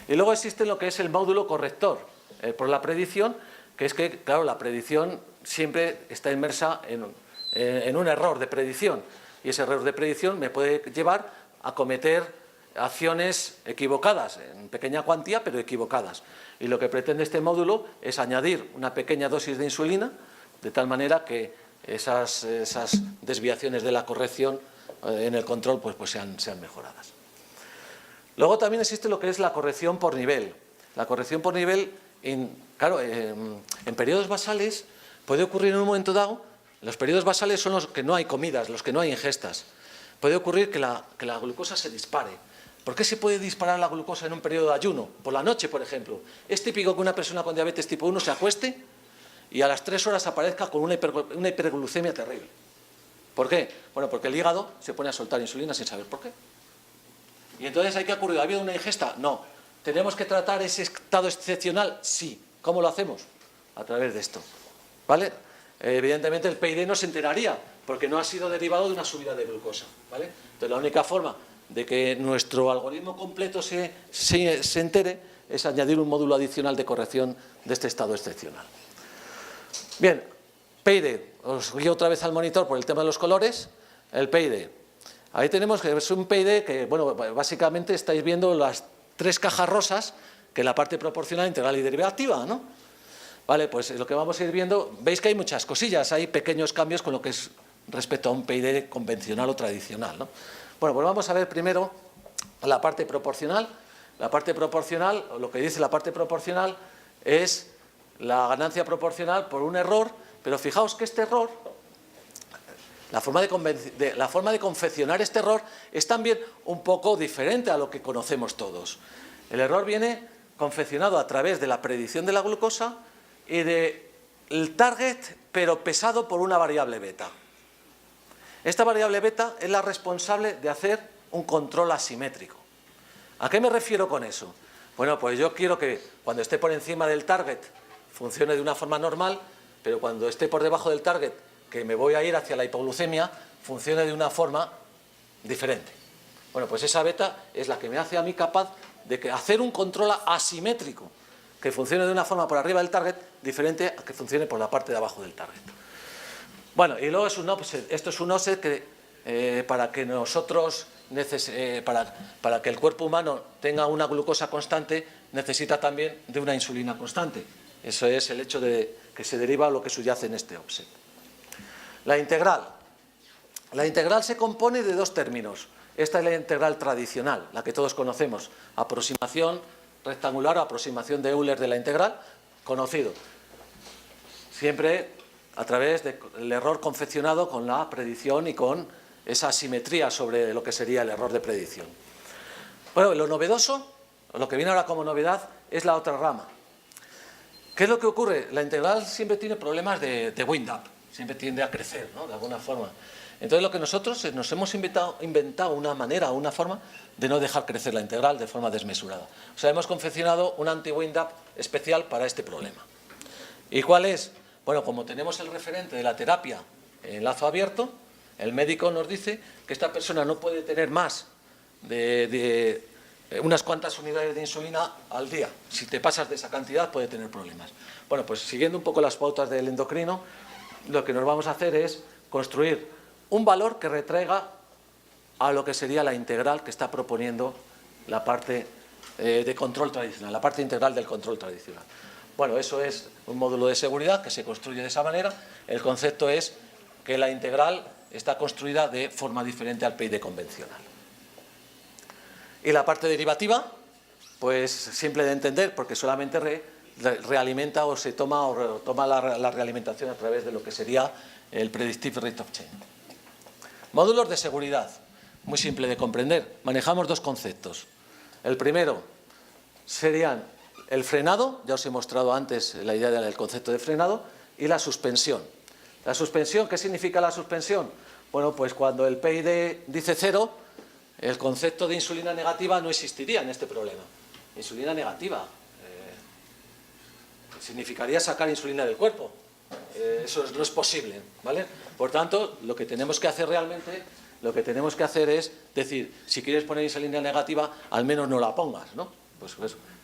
Y luego existe lo que es el módulo corrector por la predicción, que es que, claro, la predicción siempre está inmersa en un error de predicción, y ese error de predicción me puede llevar a cometer acciones equivocadas, en pequeña cuantía, pero equivocadas. Y lo que pretende este módulo es añadir una pequeña dosis de insulina, de tal manera que esas desviaciones de la corrección en el control pues sean mejoradas. Luego también existe lo que es la corrección por nivel. La corrección por nivel, en periodos basales puede ocurrir en un momento dado. Los periodos basales son los que no hay comidas, los que no hay ingestas. Puede ocurrir que la glucosa se dispare. ¿Por qué se puede disparar la glucosa en un periodo de ayuno? Por la noche, por ejemplo. Es típico que una persona con diabetes tipo 1 se acueste y a las 3 horas aparezca con una hiperglucemia terrible. ¿Por qué? Bueno, porque el hígado se pone a soltar insulina sin saber por qué. Y entonces, ¿hay qué ha ocurrido? ¿Ha habido una ingesta? No. ¿Tenemos que tratar ese estado excepcional? Sí. ¿Cómo lo hacemos? A través de esto. ¿Vale? Evidentemente el PID no se enteraría porque no ha sido derivado de una subida de glucosa. ¿Vale? Entonces, la única forma de que nuestro algoritmo completo se entere es añadir un módulo adicional de corrección de este estado excepcional. Bien, PID. Os guío otra vez al monitor por el tema de los colores. El PID. Ahí tenemos que es un PID que, bueno, básicamente estáis viendo las 3 cajas rosas, que es la parte proporcional, integral y derivativa, ¿no? Vale, pues lo que vamos a ir viendo, veis que hay muchas cosillas, hay pequeños cambios con lo que es respecto a un PID convencional o tradicional, ¿no? Bueno, pues vamos a ver primero la parte proporcional. La parte proporcional, o lo que dice la parte proporcional, es la ganancia proporcional por un error, pero fijaos que este error, la forma de confeccionar este error es también un poco diferente a lo que conocemos todos. El error viene confeccionado a través de la predicción de la glucosa y del target, pero pesado por una variable beta. Esta variable beta es la responsable de hacer un control asimétrico. ¿A qué me refiero con eso? Bueno, pues yo quiero que cuando esté por encima del target funcione de una forma normal, pero cuando esté por debajo del target, que me voy a ir hacia la hipoglucemia, funcione de una forma diferente. Bueno, pues esa beta es la que me hace a mí capaz de hacer un control asimétrico, que funcione de una forma por arriba del target, diferente a que funcione por la parte de abajo del target. Bueno, y luego es un offset. Esto es un offset que para que nosotros, para que el cuerpo humano tenga una glucosa constante, necesita también de una insulina constante. Eso es el hecho de que se deriva lo que subyace en este offset. La integral. La integral se compone de 2 términos. Esta es la integral tradicional, la que todos conocemos. Aproximación rectangular o aproximación de Euler de la integral, conocido. Siempre a través del error confeccionado con la predicción y con esa asimetría sobre lo que sería el error de predicción. Bueno, lo novedoso, lo que viene ahora como novedad, es la otra rama. ¿Qué es lo que ocurre? La integral siempre tiene problemas de wind-up, siempre tiende a crecer, ¿no? De alguna forma. Entonces lo que nosotros nos hemos inventado una manera, una forma de no dejar crecer la integral de forma desmesurada. O sea, hemos confeccionado un anti-wind-up especial para este problema. ¿Y cuál es? Bueno, como tenemos el referente de la terapia en lazo abierto, el médico nos dice que esta persona no puede tener más de unas cuantas unidades de insulina al día. Si te pasas de esa cantidad puede tener problemas. Bueno, pues siguiendo un poco las pautas del endocrino, lo que nos vamos a hacer es construir un valor que retraiga a lo que sería la integral que está proponiendo la parte de control tradicional, la parte integral del control tradicional. Bueno, eso es un módulo de seguridad que se construye de esa manera. El concepto es que la integral está construida de forma diferente al PID convencional. Y la parte derivativa, pues simple de entender, porque solamente realimenta o se toma la realimentación a través de lo que sería el predictive rate of change. Módulos de seguridad, muy simple de comprender. Manejamos 2 conceptos. El primero serían el frenado, ya os he mostrado antes la idea del concepto de frenado, y la suspensión. La suspensión, ¿qué significa la suspensión? Bueno, pues cuando el PID dice 0, el concepto de insulina negativa no existiría en este problema. Insulina negativa significaría sacar insulina del cuerpo. Eso no es posible, ¿vale? Por tanto, lo que tenemos que hacer realmente, es decir, si quieres poner insulina negativa, al menos no la pongas, ¿no? Pues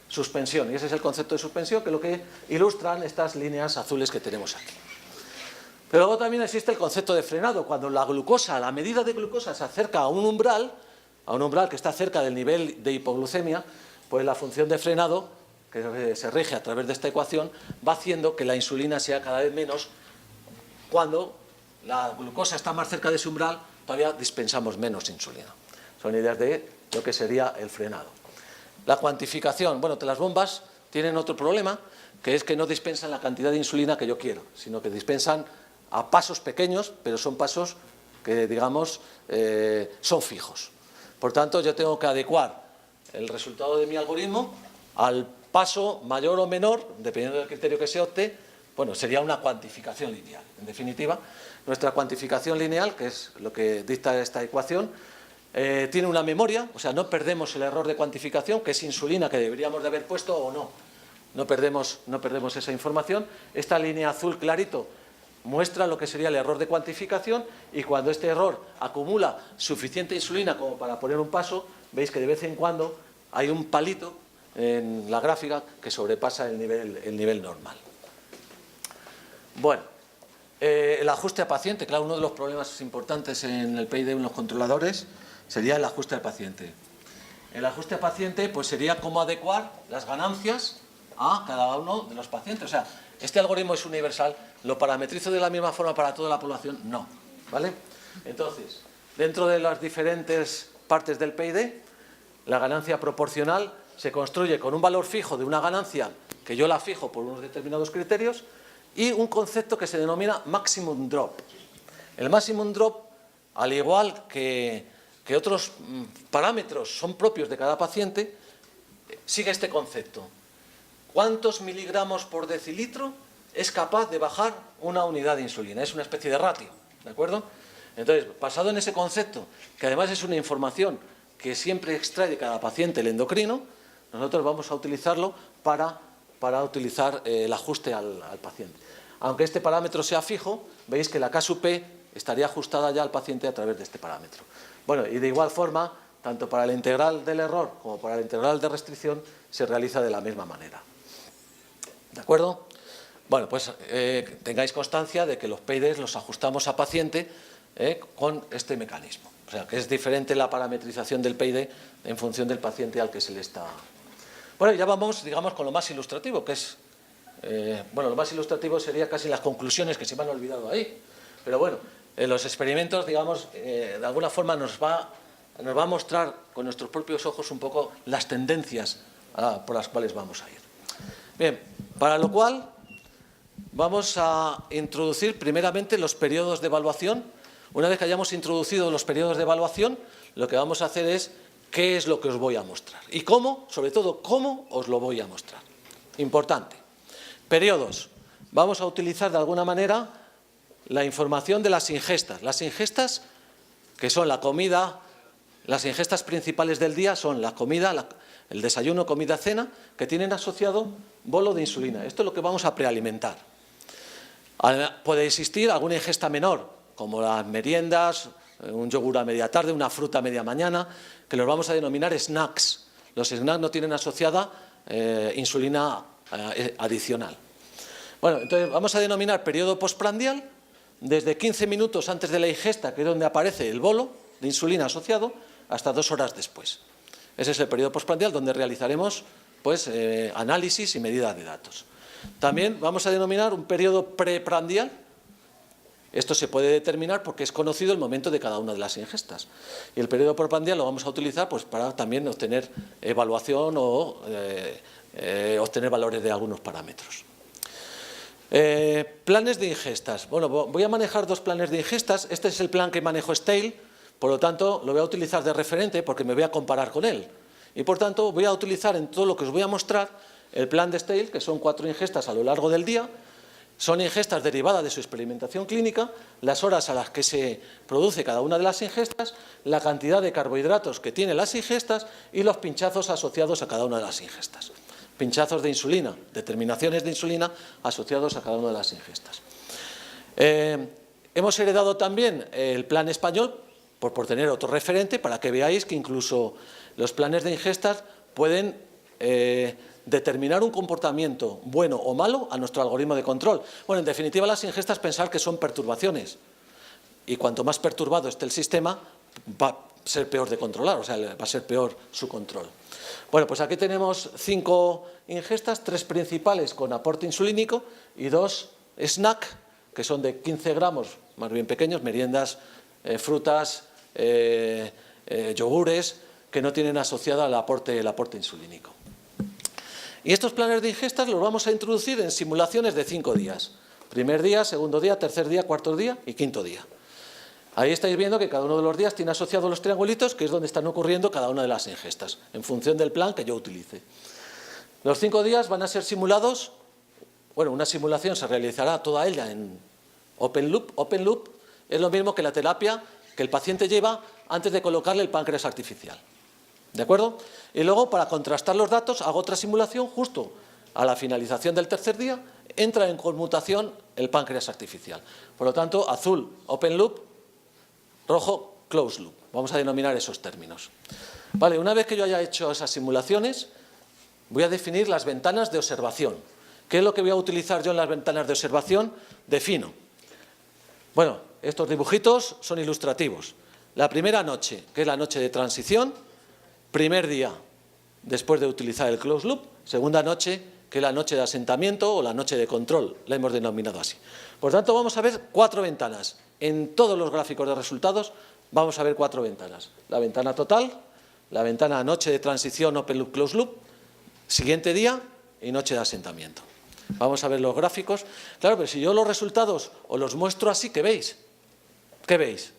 suspensión, y ese es el concepto de suspensión, que es lo que ilustran estas líneas azules que tenemos aquí. Pero luego también existe el concepto de frenado. Cuando la glucosa, la medida de glucosa se acerca a un umbral que está cerca del nivel de hipoglucemia, pues la función de frenado, que se rige a través de esta ecuación, va haciendo que la insulina sea cada vez menos. Cuando la glucosa está más cerca de ese umbral, todavía dispensamos menos insulina. Son ideas de lo que sería el frenado. La cuantificación. Bueno, las bombas tienen otro problema, que es que no dispensan la cantidad de insulina que yo quiero, sino que dispensan a pasos pequeños, pero son pasos que, digamos, son fijos. Por tanto, yo tengo que adecuar el resultado de mi algoritmo al paso mayor o menor, dependiendo del criterio que se opte. Bueno, sería una cuantificación lineal. En definitiva, nuestra cuantificación lineal, que es lo que dicta esta ecuación, tiene una memoria, o sea, no perdemos el error de cuantificación, que es insulina que deberíamos de haber puesto o no. No perdemos esa información. Esta línea azul clarito muestra lo que sería el error de cuantificación, y cuando este error acumula suficiente insulina como para poner un paso, veis que de vez en cuando hay un palito en la gráfica que sobrepasa el nivel normal. Bueno, El ajuste a paciente, claro, uno de los problemas importantes en el PID en los controladores sería el ajuste al paciente. El ajuste a paciente pues sería cómo adecuar las ganancias a cada uno de los pacientes. O sea, este algoritmo es universal, ¿lo parametrizo de la misma forma para toda la población? No, ¿vale? Entonces, dentro de las diferentes partes del PID, la ganancia proporcional se construye con un valor fijo de una ganancia que yo la fijo por unos determinados criterios y un concepto que se denomina maximum drop. El maximum drop, al igual que otros parámetros son propios de cada paciente, sigue este concepto. ¿Cuántos miligramos por decilitro es capaz de bajar una unidad de insulina? Es una especie de ratio, ¿de acuerdo? Entonces, basado en ese concepto, que además es una información que siempre extrae de cada paciente el endocrino, nosotros vamos a utilizarlo para utilizar el ajuste al paciente. Aunque este parámetro sea fijo, veis que la K sub P estaría ajustada ya al paciente a través de este parámetro. Bueno, y de igual forma, tanto para la integral del error como para la integral de restricción se realiza de la misma manera. ¿De acuerdo? Bueno, pues tengáis constancia de que los PIDs los ajustamos a paciente con este mecanismo. O sea, que es diferente la parametrización del PID en función del paciente al que se le está... Bueno, ya vamos, digamos, con lo más ilustrativo, que es... lo más ilustrativo sería casi las conclusiones que se me han olvidado ahí. Pero bueno, los experimentos, digamos, de alguna forma nos va a mostrar con nuestros propios ojos un poco las tendencias por las cuales vamos a ir. Bien, para lo cual vamos a introducir primeramente los periodos de evaluación. Una vez que hayamos introducido los periodos de evaluación, lo que vamos a hacer es qué es lo que os voy a mostrar. Y cómo, sobre todo, cómo os lo voy a mostrar. Importante. Periodos. Vamos a utilizar de alguna manera la información de las ingestas. Las ingestas, que son la comida, las ingestas principales del día son la comida, el desayuno, comida, cena, que tienen asociado bolo de insulina. Esto es lo que vamos a prealimentar. Puede existir alguna ingesta menor, como las meriendas, un yogur a media tarde, una fruta a media mañana, que los vamos a denominar snacks. Los snacks no tienen asociada insulina adicional. Bueno, entonces vamos a denominar periodo postprandial desde 15 minutos antes de la ingesta, que es donde aparece el bolo de insulina asociado, hasta 2 horas después. Ese es el periodo postprandial donde realizaremos pues, análisis y medida de datos. También vamos a denominar un periodo preprandial. Esto se puede determinar porque es conocido el momento de cada una de las ingestas. Y el periodo preprandial lo vamos a utilizar pues, para también obtener evaluación o obtener valores de algunos parámetros. Planes de ingestas. Bueno, voy a manejar 2 planes de ingestas. Este es el plan que manejo Stale, por lo tanto lo voy a utilizar de referente porque me voy a comparar con él. Y por tanto voy a utilizar en todo lo que os voy a mostrar el plan de Stale, que son 4 ingestas a lo largo del día. Son ingestas derivadas de su experimentación clínica, las horas a las que se produce cada una de las ingestas, la cantidad de carbohidratos que tienen las ingestas y los pinchazos asociados a cada una de las ingestas. Pinchazos de insulina, determinaciones de insulina asociados a cada una de las ingestas. Hemos heredado también el plan español, por tener otro referente, para que veáis que incluso los planes de ingestas pueden determinar un comportamiento bueno o malo a nuestro algoritmo de control. Bueno, en definitiva, las ingestas pensar que son perturbaciones. Y cuanto más perturbado esté el sistema, va a ser peor de controlar, o sea, va a ser peor su control. Bueno, pues aquí tenemos 5 ingestas, 3 principales con aporte insulínico y 2 snack, que son de 15 gramos, más bien pequeños, meriendas, frutas, yogures, que no tienen asociado el aporte insulínico. Y estos planes de ingestas los vamos a introducir en simulaciones de 5 días. Primer día, segundo día, tercer día, cuarto día y quinto día. Ahí estáis viendo que cada uno de los días tiene asociados los triangulitos, que es donde están ocurriendo cada una de las ingestas, en función del plan que yo utilice. Los 5 días van a ser simulados, bueno, una simulación se realizará toda ella en open loop. Open loop es lo mismo que la terapia que el paciente lleva antes de colocarle el páncreas artificial. ¿De acuerdo? Y luego, para contrastar los datos, hago otra simulación justo a la finalización del tercer día, entra en conmutación el páncreas artificial. Por lo tanto, azul, open loop, rojo, closed loop. Vamos a denominar esos términos. Vale, una vez que yo haya hecho esas simulaciones, voy a definir las ventanas de observación. ¿Qué es lo que voy a utilizar yo en las ventanas de observación? Defino Bueno, estos dibujitos son ilustrativos. La primera noche, que es la noche de transición, primer día después de utilizar el closed loop, segunda noche, que es la noche de asentamiento o la noche de control, la hemos denominado así. Por tanto, vamos a ver 4 ventanas. En todos los gráficos de resultados vamos a ver 4 ventanas. La ventana total, la ventana noche de transición open loop, closed loop, siguiente día y noche de asentamiento. Vamos a ver los gráficos. Claro, pero si yo los resultados os los muestro así, ¿qué veis? ¿Qué veis?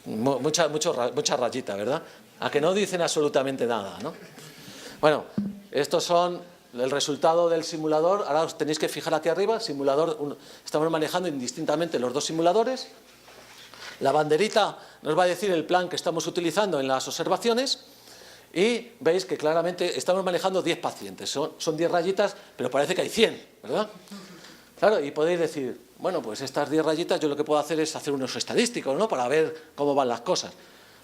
Mucha rayita, ¿verdad? A que no dicen absolutamente nada, ¿no? Bueno, estos son el resultado del simulador. Ahora os tenéis que fijar aquí arriba, simulador, estamos manejando indistintamente los 2 simuladores. La banderita nos va a decir el plan que estamos utilizando en las observaciones y veis que claramente estamos manejando 10 pacientes. Son 10 rayitas, pero parece que hay 100, ¿verdad? Claro, y podéis decir, bueno, pues estas 10 rayitas yo lo que puedo hacer es hacer unos estadísticos, ¿no? Para ver cómo van las cosas.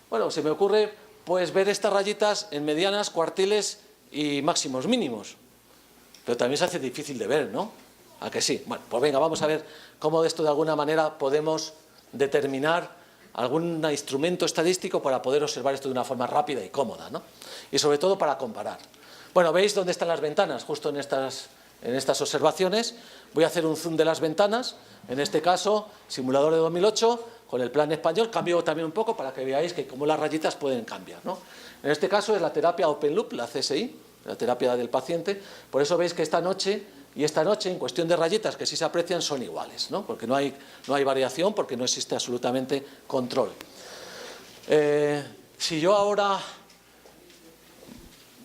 Bueno, se me ocurre pues ver estas rayitas en medianas, cuartiles y máximos mínimos. Pero también se hace difícil de ver, ¿no? ¿A que sí? Bueno, pues venga, vamos a ver cómo de esto de alguna manera podemos determinar algún instrumento estadístico para poder observar esto de una forma rápida y cómoda, ¿no? Y sobre todo para comparar. Bueno, ¿veis dónde están las ventanas? Justo en estas observaciones. Voy a hacer un zoom de las ventanas. En este caso, simulador de 2008, con el plan español. Cambio también un poco para que veáis que cómo las rayitas pueden cambiar, ¿no? En este caso es la terapia open loop, la CSI, la terapia del paciente. Por eso veis que esta noche y esta noche, en cuestión de rayitas que sí se aprecian, son iguales, ¿no? Porque no hay variación, porque no existe absolutamente control. Si yo ahora...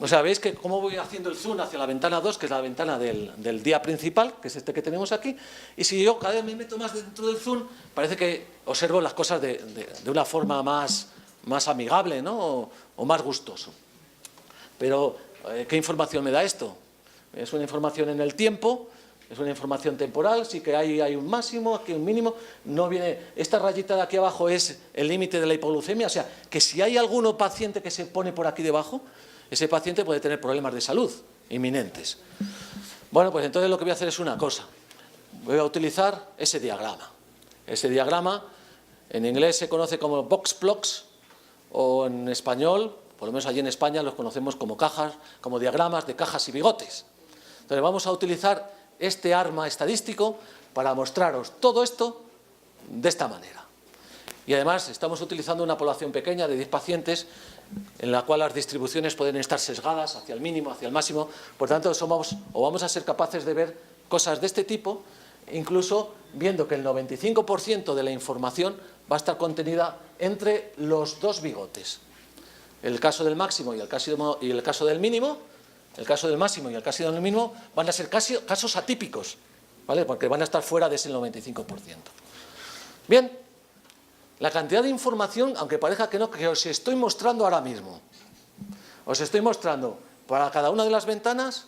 O sea, veis que cómo voy haciendo el zoom hacia la ventana 2, que es la ventana del día principal, que es este que tenemos aquí, y si yo cada vez me meto más dentro del zoom, parece que observo las cosas de una forma más amigable, ¿no? o más gustoso. Pero, ¿qué información me da esto? Es una información en el tiempo, es una información temporal, sí que hay un máximo, aquí un mínimo, no viene, esta rayita de aquí abajo es el límite de la hipoglucemia, o sea, que si hay algún paciente que se pone por aquí debajo, ese paciente puede tener problemas de salud inminentes. Bueno, pues entonces lo que voy a hacer es una cosa. Voy a utilizar ese diagrama. Ese diagrama, en inglés se conoce como box plots, o en español, por lo menos allí en España, los conocemos como cajas, como diagramas de cajas y bigotes. Entonces vamos a utilizar este arma estadístico para mostraros todo esto de esta manera. Y además estamos utilizando una población pequeña de 10 pacientes en la cual las distribuciones pueden estar sesgadas hacia el mínimo, hacia el máximo. Por tanto, vamos a ser capaces de ver cosas de este tipo, incluso viendo que el 95% de la información va a estar contenida entre los 2 bigotes. El caso del máximo y el caso del mínimo, el caso del máximo y el caso del mínimo van a ser casos atípicos, ¿vale? Porque van a estar fuera de ese 95%. Bien. La cantidad de información, aunque parezca que no, que os estoy mostrando ahora mismo. Os estoy mostrando para cada una de las ventanas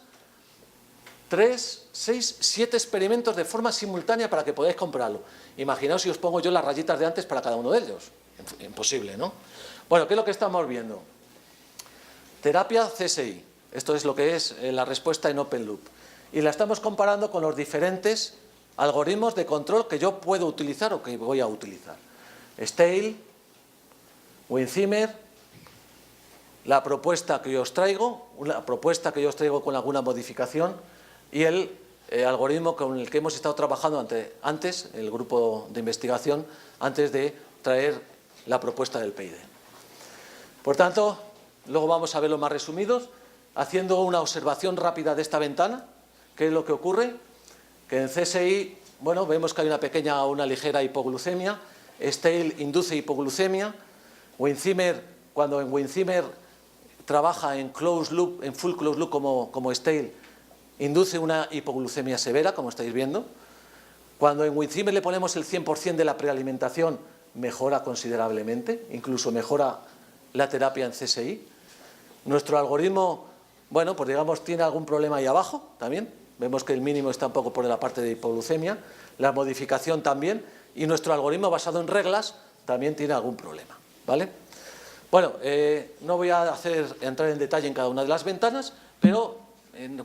3, 6, 7 experimentos de forma simultánea para que podáis compararlo. Imaginaos si os pongo yo las rayitas de antes para cada uno de ellos. Imposible, ¿no? Bueno, ¿qué es lo que estamos viendo? Terapia CSI. Esto es lo que es la respuesta en open loop. Y la estamos comparando con los diferentes algoritmos de control que yo puedo utilizar o que voy a utilizar. Stale, Win-Zimmer, la propuesta que yo os traigo, con alguna modificación, y el algoritmo con el que hemos estado trabajando antes, el grupo de investigación, antes de traer la propuesta del PID. Por tanto, luego vamos a verlo más resumidos, haciendo una observación rápida de esta ventana. ¿Qué es lo que ocurre? Que en CSI, bueno, vemos que hay una ligera hipoglucemia. Stale induce hipoglucemia. Win-Zimmer, cuando en Win-Zimmer trabaja en closed loop, en full closed loop como Stale, induce una hipoglucemia severa, como estáis viendo. Cuando en Win-Zimmer le ponemos el 100% de la prealimentación, mejora considerablemente, incluso mejora la terapia en CSI. Nuestro algoritmo, bueno, pues digamos, tiene algún problema ahí abajo también. Vemos que el mínimo está un poco por la parte de hipoglucemia. La modificación también. Y nuestro algoritmo basado en reglas también tiene algún problema, ¿vale? Bueno, no voy a entrar en detalle en cada una de las ventanas, pero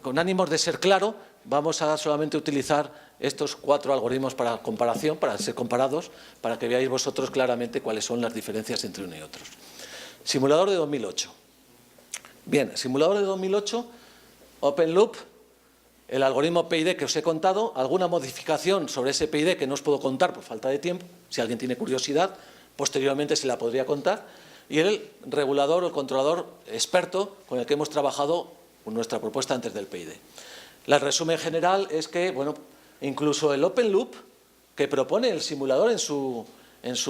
con ánimos de ser claro, vamos a solamente utilizar estos 4 algoritmos para comparación, para ser comparados, para que veáis vosotros claramente cuáles son las diferencias entre uno y otros. Simulador de 2008. Bien, simulador de 2008, Open Loop, el algoritmo PID que os he contado, alguna modificación sobre ese PID que no os puedo contar por falta de tiempo, si alguien tiene curiosidad, posteriormente se la podría contar, y el regulador o el controlador experto con el que hemos trabajado nuestra propuesta antes del PID. El resumen general es que, bueno, incluso el Open Loop que propone el simulador en su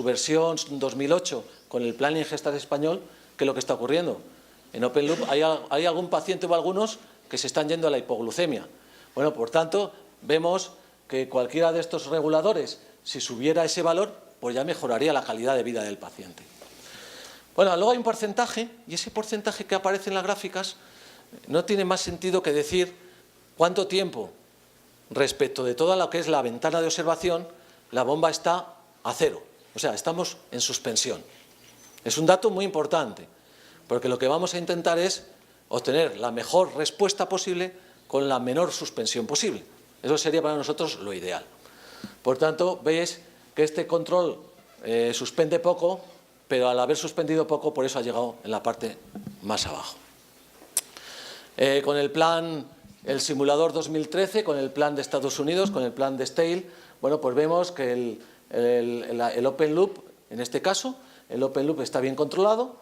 versión 2008 con el Plan Ingestas español, ¿qué es lo que está ocurriendo? En Open Loop hay algún paciente o algunos que se están yendo a la hipoglucemia. Bueno, por tanto, vemos que cualquiera de estos reguladores, si subiera ese valor, pues ya mejoraría la calidad de vida del paciente. Bueno, luego hay un porcentaje, y ese porcentaje que aparece en las gráficas no tiene más sentido que decir cuánto tiempo respecto de toda lo que es la ventana de observación, la bomba está a 0. O sea, estamos en suspensión. Es un dato muy importante, porque lo que vamos a intentar es obtener la mejor respuesta posible con la menor suspensión posible. Eso sería para nosotros lo ideal. Por tanto, veis que este control suspende poco, pero al haber suspendido poco, por eso ha llegado en la parte más abajo. Con el plan, el simulador 2013, con el plan de Estados Unidos, con el plan de Stale, bueno, pues vemos que el Open Loop, en este caso, el Open Loop está bien controlado.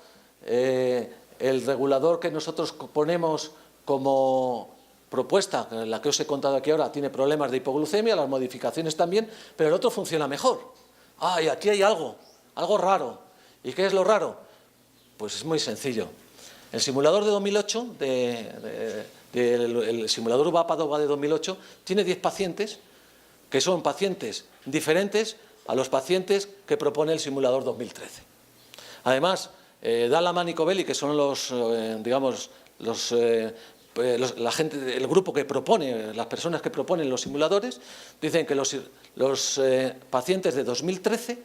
El regulador que nosotros ponemos como propuesta, la que os he contado aquí ahora, tiene problemas de hipoglucemia, las modificaciones también, pero el otro funciona mejor. Ah, y aquí hay algo raro. ¿Y qué es lo raro? Pues es muy sencillo. El simulador de 2008, el simulador UVA-PADOVA de 2008, tiene 10 pacientes que son pacientes diferentes a los pacientes que propone el simulador 2013. Además, Dalaman y Covelli, que son el grupo que propone, las personas que proponen los simuladores, dicen que los pacientes de 2013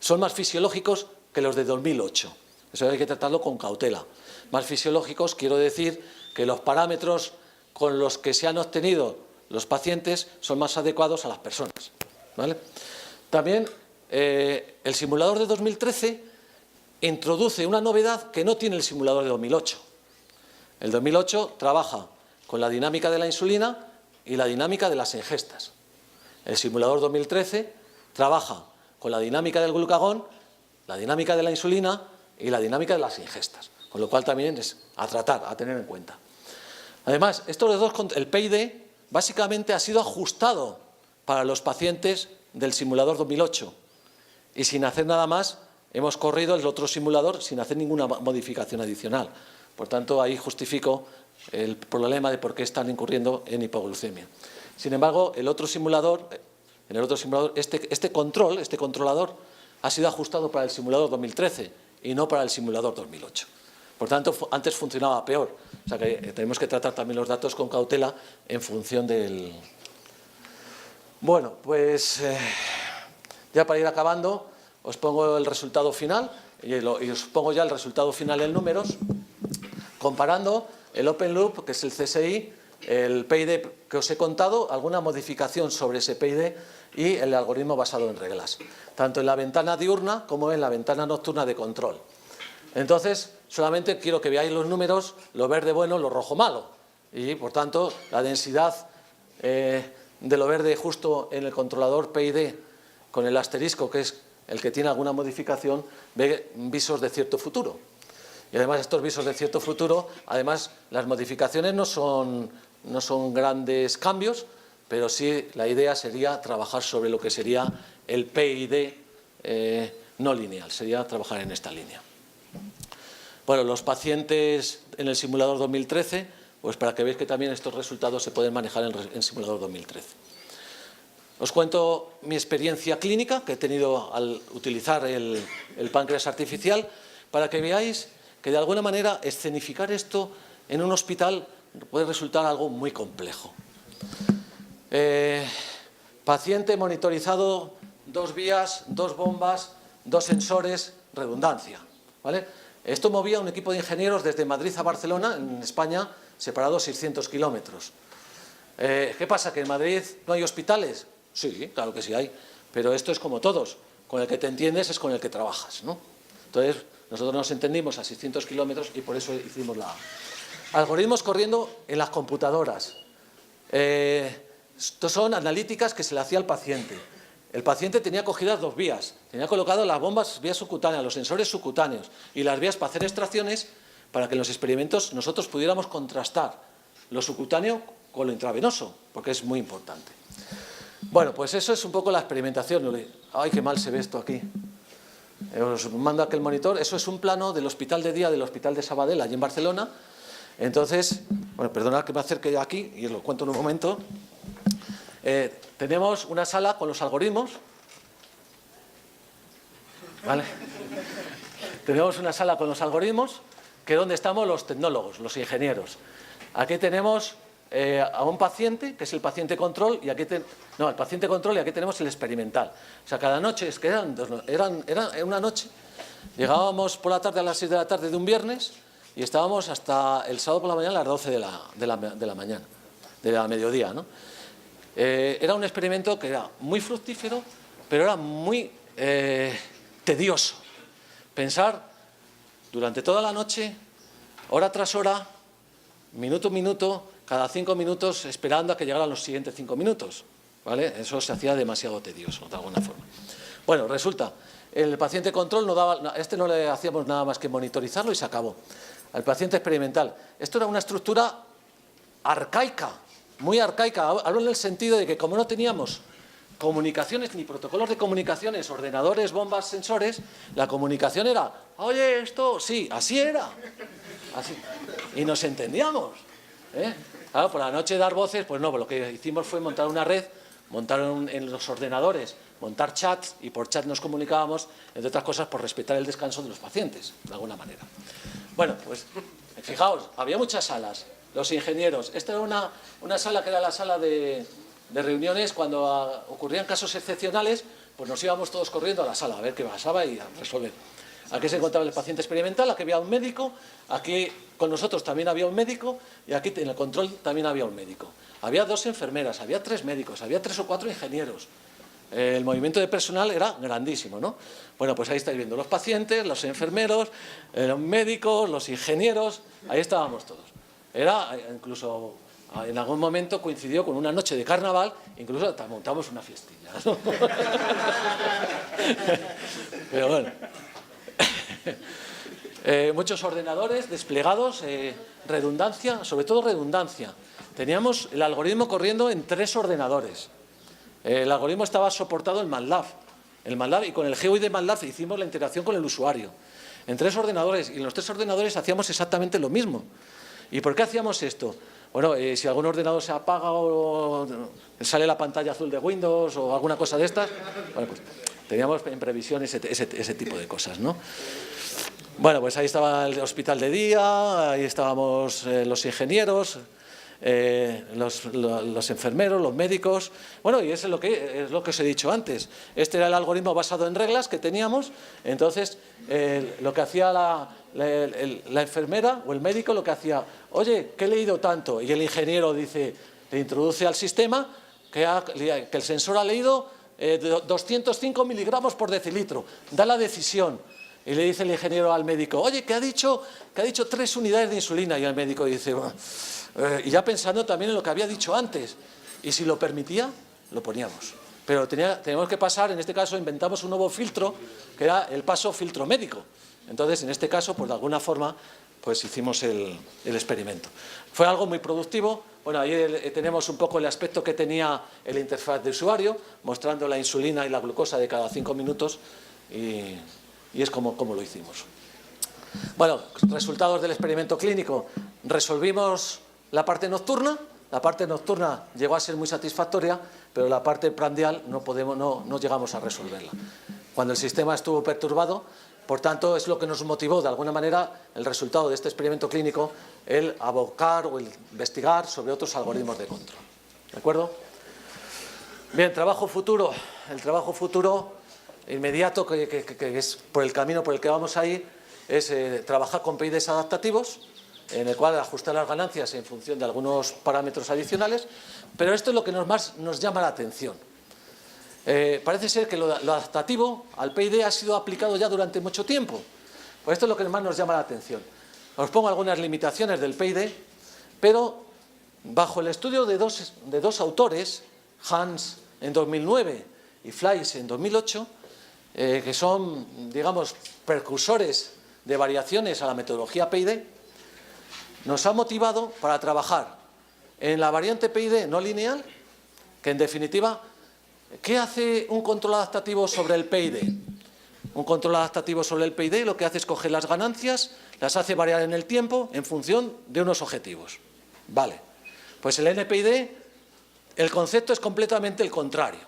son más fisiológicos que los de 2008. Eso hay que tratarlo con cautela. Más fisiológicos, quiero decir que los parámetros con los que se han obtenido los pacientes son más adecuados a las personas, ¿vale? También el simulador de 2013 introduce una novedad que no tiene el simulador de 2008. El 2008 trabaja con la dinámica de la insulina y la dinámica de las ingestas. El simulador 2013 trabaja con la dinámica del glucagón, la dinámica de la insulina y la dinámica de las ingestas, con lo cual también es a tratar, a tener en cuenta. Además, estos dos, el PID básicamente ha sido ajustado para los pacientes del simulador 2008 y sin hacer nada más hemos corrido el otro simulador sin hacer ninguna modificación adicional. Por tanto, ahí justifico el problema de por qué están incurriendo en hipoglucemia. Sin embargo, en el otro simulador, este controlador ha sido ajustado para el simulador 2013 y no para el simulador 2008. Por tanto, antes funcionaba peor. O sea que tenemos que tratar también los datos con cautela en función del... Bueno, pues ya para ir acabando, os pongo el resultado final y os pongo ya el resultado final en números, comparando el Open Loop, que es el CSI, el PID que os he contado, alguna modificación sobre ese PID y el algoritmo basado en reglas, tanto en la ventana diurna como en la ventana nocturna de control. Entonces, solamente quiero que veáis los números, lo verde bueno, lo rojo malo, y por tanto la densidad de lo verde justo en el controlador PID con el asterisco, que es el que tiene alguna modificación, ve visos de cierto futuro. Y además estos visos de cierto futuro, además las modificaciones no son grandes cambios, pero sí la idea sería trabajar sobre lo que sería el PID no lineal, sería trabajar en esta línea. Bueno, los pacientes en el simulador 2013, pues para que veáis que también estos resultados se pueden manejar en el simulador 2013. Os cuento mi experiencia clínica que he tenido al utilizar el páncreas artificial para que veáis que de alguna manera escenificar esto en un hospital puede resultar algo muy complejo. Paciente monitorizado, 2 vías, 2 bombas, 2 sensores, redundancia, ¿vale? Esto movía un equipo de ingenieros desde Madrid a Barcelona, en España, separados 600 kilómetros. ¿Qué pasa? ¿Que en Madrid no hay hospitales? Sí, claro que sí hay, pero esto es como todos, con el que te entiendes es con el que trabajas, ¿no? Entonces, nosotros nos entendimos a 600 kilómetros y por eso hicimos la... Algoritmos corriendo en las computadoras. Estos son analíticas que se le hacía al paciente. El paciente tenía cogidas 2 vías, tenía colocado las bombas vías subcutáneas, los sensores subcutáneos y las vías para hacer extracciones para que en los experimentos nosotros pudiéramos contrastar lo subcutáneo con lo intravenoso, porque es muy importante. Bueno, pues eso es un poco la experimentación. Ay, qué mal se ve esto aquí. Os mando aquel monitor. Eso es un plano del hospital de día del Hospital de Sabadell, allí en Barcelona. Entonces, bueno, perdonad que me acerque aquí y os lo cuento en un momento. Tenemos una sala con los algoritmos. ¿Vale? Tenemos una sala con los algoritmos, que es donde estamos los tecnólogos, los ingenieros. Aquí tenemos a un paciente, que es el paciente control, y aquí el paciente control, y aquí tenemos el experimental. O sea, cada noche, es que eran una noche, llegábamos por la tarde a las 6 de la tarde de un viernes y estábamos hasta el sábado por la mañana a las 12 de la mañana, de la mediodía, ¿no? Era un experimento que era muy fructífero, pero era muy tedioso. Pensar durante toda la noche, hora tras hora, minuto a minuto, cada 5 minutos, esperando a que llegaran los siguientes 5 minutos. ¿Vale? Eso se hacía demasiado tedioso, de alguna forma. Bueno, resulta, el paciente control no le hacíamos nada más que monitorizarlo y se acabó. Al paciente experimental, esto era una estructura arcaica, muy arcaica. Hablo en el sentido de que como no teníamos comunicaciones ni protocolos de comunicaciones, ordenadores, bombas, sensores, la comunicación era, oye, esto, sí, así era. Así. Y nos entendíamos. Claro, por la noche dar voces, pues no, lo que hicimos fue montar una red, montar en los ordenadores, montar chats y por chat nos comunicábamos, entre otras cosas, por respetar el descanso de los pacientes, de alguna manera. Bueno, pues fijaos, había muchas salas, los ingenieros. Esta era una sala que era la sala de reuniones. Cuando ocurrían casos excepcionales, pues nos íbamos todos corriendo a la sala a ver qué pasaba y a resolver. Aquí se encontraba el paciente experimental, aquí había un médico, aquí con nosotros también había un médico y aquí en el control también había un médico. Había 2 enfermeras, había 3 médicos, había 3 o 4 ingenieros. El movimiento de personal era grandísimo, ¿no? Bueno, pues ahí estáis viendo los pacientes, los enfermeros, los médicos, los ingenieros, ahí estábamos todos. Era incluso, en algún momento coincidió con una noche de carnaval, incluso montamos una fiestilla, ¿no? Pero bueno. Muchos ordenadores desplegados, redundancia, sobre todo redundancia. Teníamos el algoritmo corriendo en 3 ordenadores. El algoritmo estaba soportado en MATLAB. Y con el GUI de MATLAB hicimos la interacción con el usuario. En 3 ordenadores, y en los 3 ordenadores hacíamos exactamente lo mismo. ¿Y por qué hacíamos esto? Bueno, si algún ordenador se apaga o sale la pantalla azul de Windows o alguna cosa de estas, bueno, pues teníamos en previsión ese tipo de cosas, ¿no? Bueno, pues ahí estaba el hospital de día, ahí estábamos los ingenieros, los enfermeros, los médicos. Bueno, y eso es lo que os he dicho antes. Este era el algoritmo basado en reglas que teníamos. Entonces, lo que hacía la enfermera o el médico, lo que hacía, oye, que he leído tanto, y el ingeniero dice, le introduce al sistema que el sensor ha leído 205 miligramos por decilitro, da la decisión. Y le dice el ingeniero al médico, oye, que ha dicho 3 unidades de insulina. Y el médico dice, y ya pensando también en lo que había dicho antes. Y si lo permitía, lo poníamos. Pero teníamos que pasar, en este caso inventamos un nuevo filtro, que era el paso filtro médico. Entonces, en este caso, pues de alguna forma, pues hicimos el experimento. Fue algo muy productivo. Bueno, ahí tenemos un poco el aspecto que tenía el interfaz de usuario, mostrando la insulina y la glucosa de cada 5 minutos. Y es como lo hicimos. Bueno, resultados del experimento clínico. Resolvimos la parte nocturna. La parte nocturna llegó a ser muy satisfactoria, pero la parte prandial no llegamos a resolverla. Cuando el sistema estuvo perturbado, por tanto, es lo que nos motivó, de alguna manera, el resultado de este experimento clínico, el abocar o el investigar sobre otros algoritmos de control. ¿De acuerdo? Bien, trabajo futuro. El trabajo futuro inmediato, que es por el camino por el que vamos a ir, es trabajar con PIDs adaptativos. en el cual ajustar las ganancias en función de algunos parámetros adicionales, pero esto es lo que más nos llama la atención. Parece ser que lo adaptativo al PID ha sido aplicado ya durante mucho tiempo. Pues esto es lo que más nos llama la atención. Os pongo algunas limitaciones del PID, pero bajo el estudio de dos autores, Hans en 2009 y Fleiss en 2008, que son, digamos, precursores de variaciones a la metodología PID, nos ha motivado para trabajar en la variante PID no lineal, que en definitiva, ¿qué hace un control adaptativo sobre el PID? Un control adaptativo sobre el PID lo que hace es coger las ganancias, las hace variar en el tiempo en función de unos objetivos. Vale, pues el NPID, el concepto es completamente el contrario.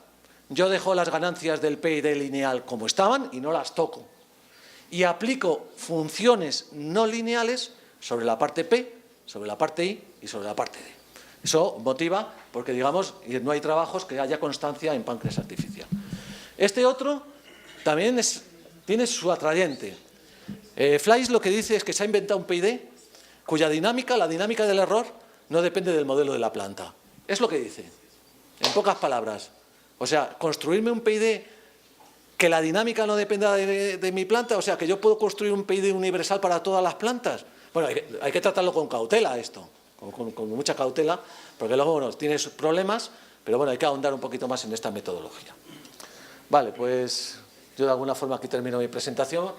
Yo dejo las ganancias del PID lineal como estaban y no las toco. Y aplico funciones no lineales sobre la parte P, sobre la parte I y sobre la parte D. Eso motiva porque, digamos, no hay trabajos que haya constancia en páncreas artificial. Este otro también tiene su atrayente. Fleiss lo que dice es que se ha inventado un PID cuya dinámica, la dinámica del error, no depende del modelo de la planta. Es lo que dice, en pocas palabras. O sea, construirme un PID que la dinámica no dependa de mi planta, o sea, que yo puedo construir un PID universal para todas las plantas. Bueno, hay que tratarlo con cautela esto, con mucha cautela, porque luego, bueno, tiene sus problemas, pero bueno, hay que ahondar un poquito más en esta metodología. Vale, pues yo de alguna forma aquí termino mi presentación.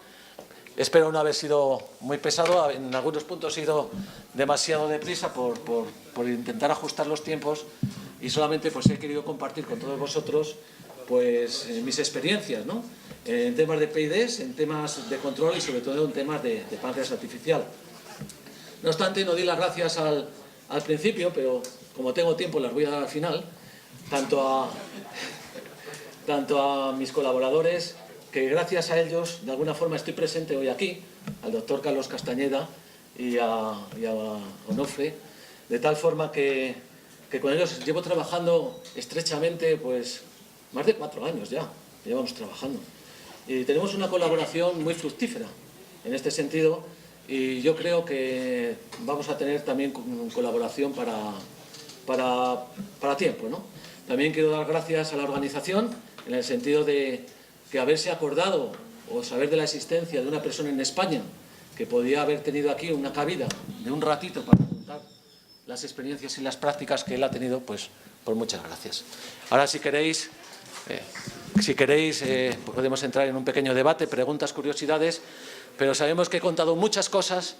Espero no haber sido muy pesado, en algunos puntos he ido demasiado deprisa por intentar ajustar los tiempos y solamente pues he querido compartir con todos vosotros pues mis experiencias, ¿no? En temas de PIDs, en temas de control y sobre todo en temas de páncreas artificial. No obstante, no di las gracias al principio, pero como tengo tiempo las voy a dar al final, tanto a mis colaboradores, que gracias a ellos de alguna forma estoy presente hoy aquí, al doctor Carlos Castañeda y a Onofre, de tal forma que con ellos llevo trabajando estrechamente pues más de 4 años ya, llevamos trabajando. Y tenemos una colaboración muy fructífera en este sentido y yo creo que vamos a tener también colaboración para tiempo, ¿no? También quiero dar gracias a la organización en el sentido de que haberse acordado o saber de la existencia de una persona en España que podía haber tenido aquí una cabida de un ratito para contar las experiencias y las prácticas que él ha tenido, pues muchas gracias. Ahora si queréis podemos entrar en un pequeño debate, preguntas, curiosidades, pero sabemos que he contado muchas cosas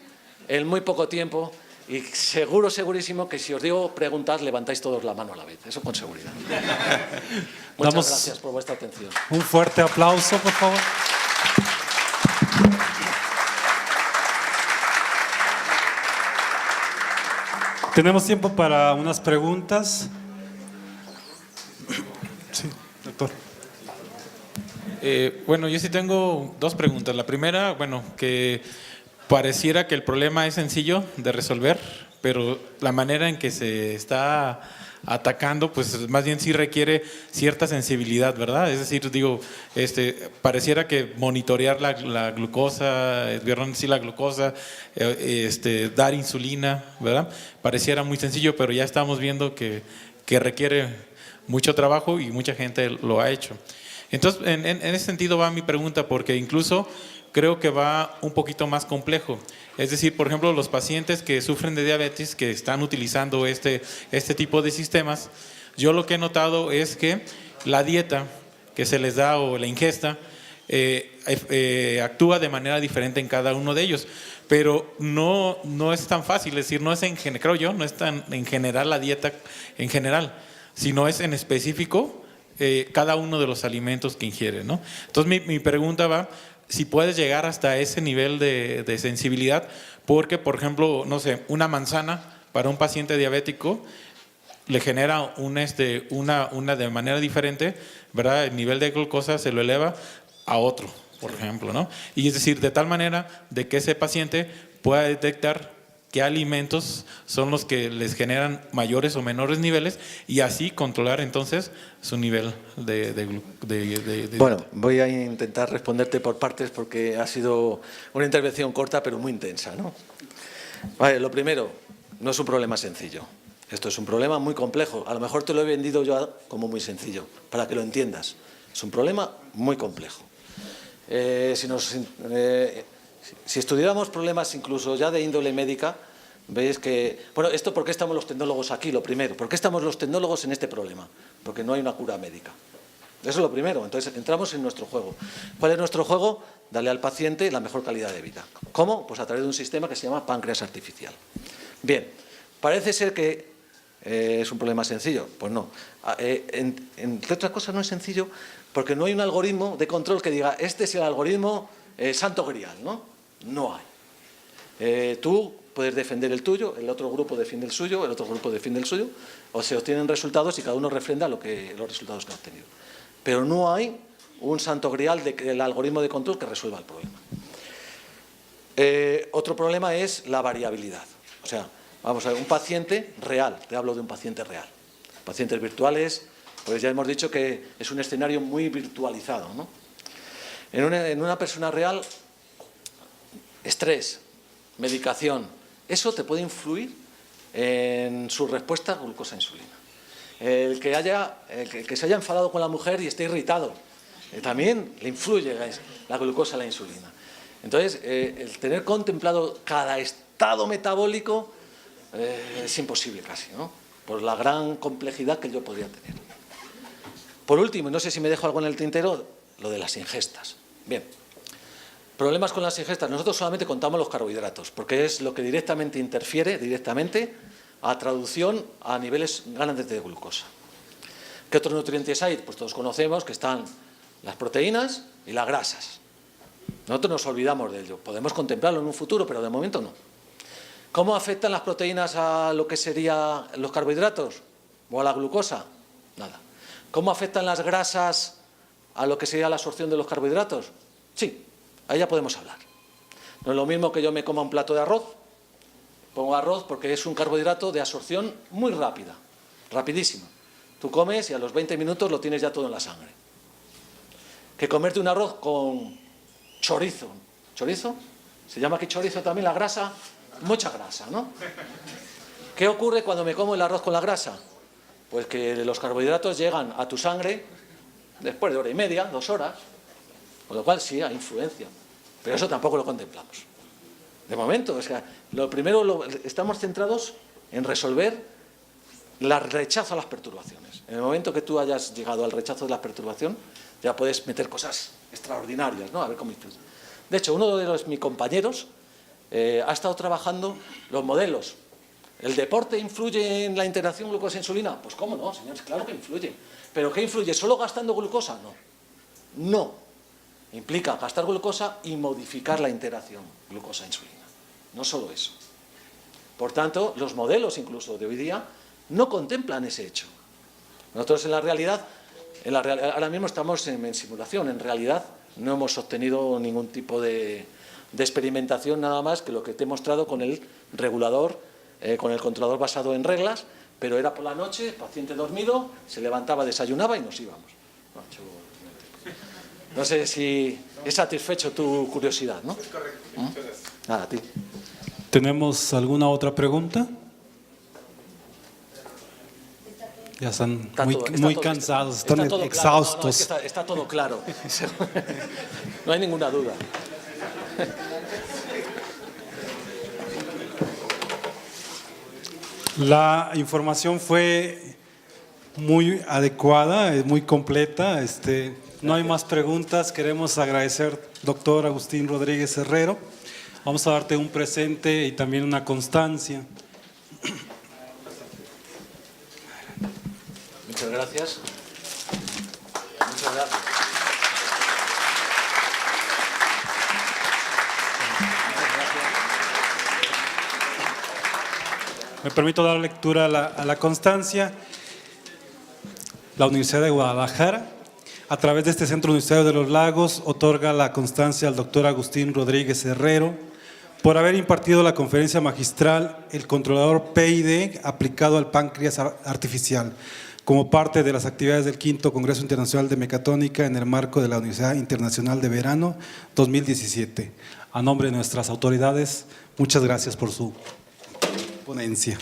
en muy poco tiempo y segurísimo que si os digo preguntas levantáis todos la mano a la vez, eso con seguridad. Muchas gracias por vuestra atención. Un fuerte aplauso, por favor. Tenemos tiempo para unas preguntas. Sí, doctor. Bueno, yo sí tengo 2 preguntas. La primera, bueno, que pareciera que el problema es sencillo de resolver, pero la manera en que se está atacando, pues más bien sí requiere cierta sensibilidad, ¿verdad? Es decir, digo, pareciera que monitorear la glucosa, la glucosa, dar insulina, ¿verdad? Pareciera muy sencillo, pero ya estamos viendo que requiere mucho trabajo y mucha gente lo ha hecho. Entonces, en ese sentido va mi pregunta, porque incluso creo que va un poquito más complejo. Es decir, por ejemplo, los pacientes que sufren de diabetes, que están utilizando este tipo de sistemas, yo lo que he notado es que la dieta que se les da o la ingesta actúa de manera diferente en cada uno de ellos. Pero no es tan fácil, es decir, no es creo yo, no es tan en general la dieta en general, sino es en específico cada uno de los alimentos que ingiere, ¿no? Entonces mi pregunta va, si puedes llegar hasta ese nivel de sensibilidad, porque por ejemplo, no sé, una manzana para un paciente diabético le genera una de manera diferente, ¿verdad? El nivel de glucosa se lo eleva a otro, por ejemplo, ¿no? Y es decir, de tal manera de que ese paciente pueda detectar qué alimentos son los que les generan mayores o menores niveles y así controlar entonces su nivel de... Bueno, voy a intentar responderte por partes porque ha sido una intervención corta pero muy intensa, ¿no? Vale, lo primero, no es un problema sencillo. Esto es un problema muy complejo. A lo mejor te lo he vendido yo como muy sencillo, para que lo entiendas. Es un problema muy complejo. Si estudiáramos problemas incluso ya de índole médica, veis que… Bueno, esto ¿por qué estamos los tecnólogos aquí? Lo primero, ¿por qué estamos los tecnólogos en este problema? Porque no hay una cura médica. Eso es lo primero. Entonces entramos en nuestro juego. ¿Cuál es nuestro juego? Darle al paciente la mejor calidad de vida. ¿Cómo? Pues a través de un sistema que se llama páncreas artificial. Bien, parece ser que es un problema sencillo. Pues no. Entre otras cosas no es sencillo porque no hay un algoritmo de control que diga este es el algoritmo santo grial, ¿no? No hay. Tú puedes defender el tuyo, el otro grupo defiende el suyo, el otro grupo defiende el suyo, o se obtienen resultados y cada uno refrenda los resultados que ha obtenido. Pero no hay un santo grial del algoritmo de control que resuelva el problema. Otro problema es la variabilidad. O sea, vamos a ver, un paciente real, te hablo de un paciente real. Pacientes virtuales, pues ya hemos dicho que es un escenario muy virtualizado, ¿no? En una persona real, estrés, medicación, eso te puede influir en su respuesta a glucosa-insulina. El que se haya enfadado con la mujer y esté irritado, también le influye la glucosa a la insulina. Entonces, el tener contemplado cada estado metabólico es imposible casi, ¿no? Por la gran complejidad que yo podría tener. Por último, no sé si me dejo algo en el tintero, lo de las ingestas. Bien, problemas con las ingestas. Nosotros solamente contamos los carbohidratos, porque es lo que directamente interfiere a traducción a niveles grandes de glucosa. ¿Qué otros nutrientes hay? Pues todos conocemos que están las proteínas y las grasas. Nosotros nos olvidamos de ello. Podemos contemplarlo en un futuro, pero de momento no. ¿Cómo afectan las proteínas a lo que serían los carbohidratos o a la glucosa? Nada. ¿Cómo afectan las grasas a lo que sería la absorción de los carbohidratos? Sí, ahí ya podemos hablar. No es lo mismo que yo me coma un plato de arroz. Pongo arroz porque es un carbohidrato de absorción muy rápida, rapidísima. Tú comes y a los 20 minutos lo tienes ya todo en la sangre. Que comerte un arroz con chorizo. ¿Chorizo? ¿Se llama aquí chorizo también la grasa? Mucha grasa, ¿no? ¿Qué ocurre cuando me como el arroz con la grasa? Pues que los carbohidratos llegan a tu sangre después de hora y media, 2 horas, con lo cual sí hay influencia, pero eso tampoco lo contemplamos. De momento, es que lo primero estamos centrados en resolver el rechazo a las perturbaciones. En el momento que tú hayas llegado al rechazo de la perturbación, ya puedes meter cosas extraordinarias, ¿no? A ver cómo influye. De hecho, uno de mis compañeros ha estado trabajando los modelos. ¿El deporte influye en la interacción glucosa-insulina? Pues cómo no, señores, claro que influye. ¿Pero qué influye? ¿Solo gastando glucosa? No. No. Implica gastar glucosa y modificar la interacción glucosa-insulina. No solo eso. Por tanto, los modelos incluso de hoy día no contemplan ese hecho. Nosotros en la realidad ahora mismo estamos en simulación. En realidad no hemos obtenido ningún tipo de experimentación nada más que lo que te he mostrado con el regulador, con el controlador basado en reglas, pero era por la noche, paciente dormido, se levantaba, desayunaba y nos íbamos. No sé si he satisfecho tu curiosidad, ¿no? Es correcto. Nada, a ti. ¿Tenemos alguna otra pregunta? Ya están muy cansados, están exhaustos. Claro. No, está todo claro. No hay ninguna duda. La información fue muy adecuada, muy completa. No hay más preguntas. Queremos agradecer, doctor Agustín Rodríguez Herrero. Vamos a darte un presente y también una constancia. Muchas gracias. Muchas gracias. Me permito dar lectura a la constancia. La Universidad de Guadalajara, a través de este Centro Universitario de los Lagos, otorga la constancia al doctor Agustín Rodríguez Herrero por haber impartido la conferencia magistral El controlador PID aplicado al páncreas artificial, como parte de las actividades del quinto Congreso Internacional de Mecatrónica en el marco de la Universidad Internacional de Verano 2017. A nombre de nuestras autoridades, muchas gracias por su ponencia.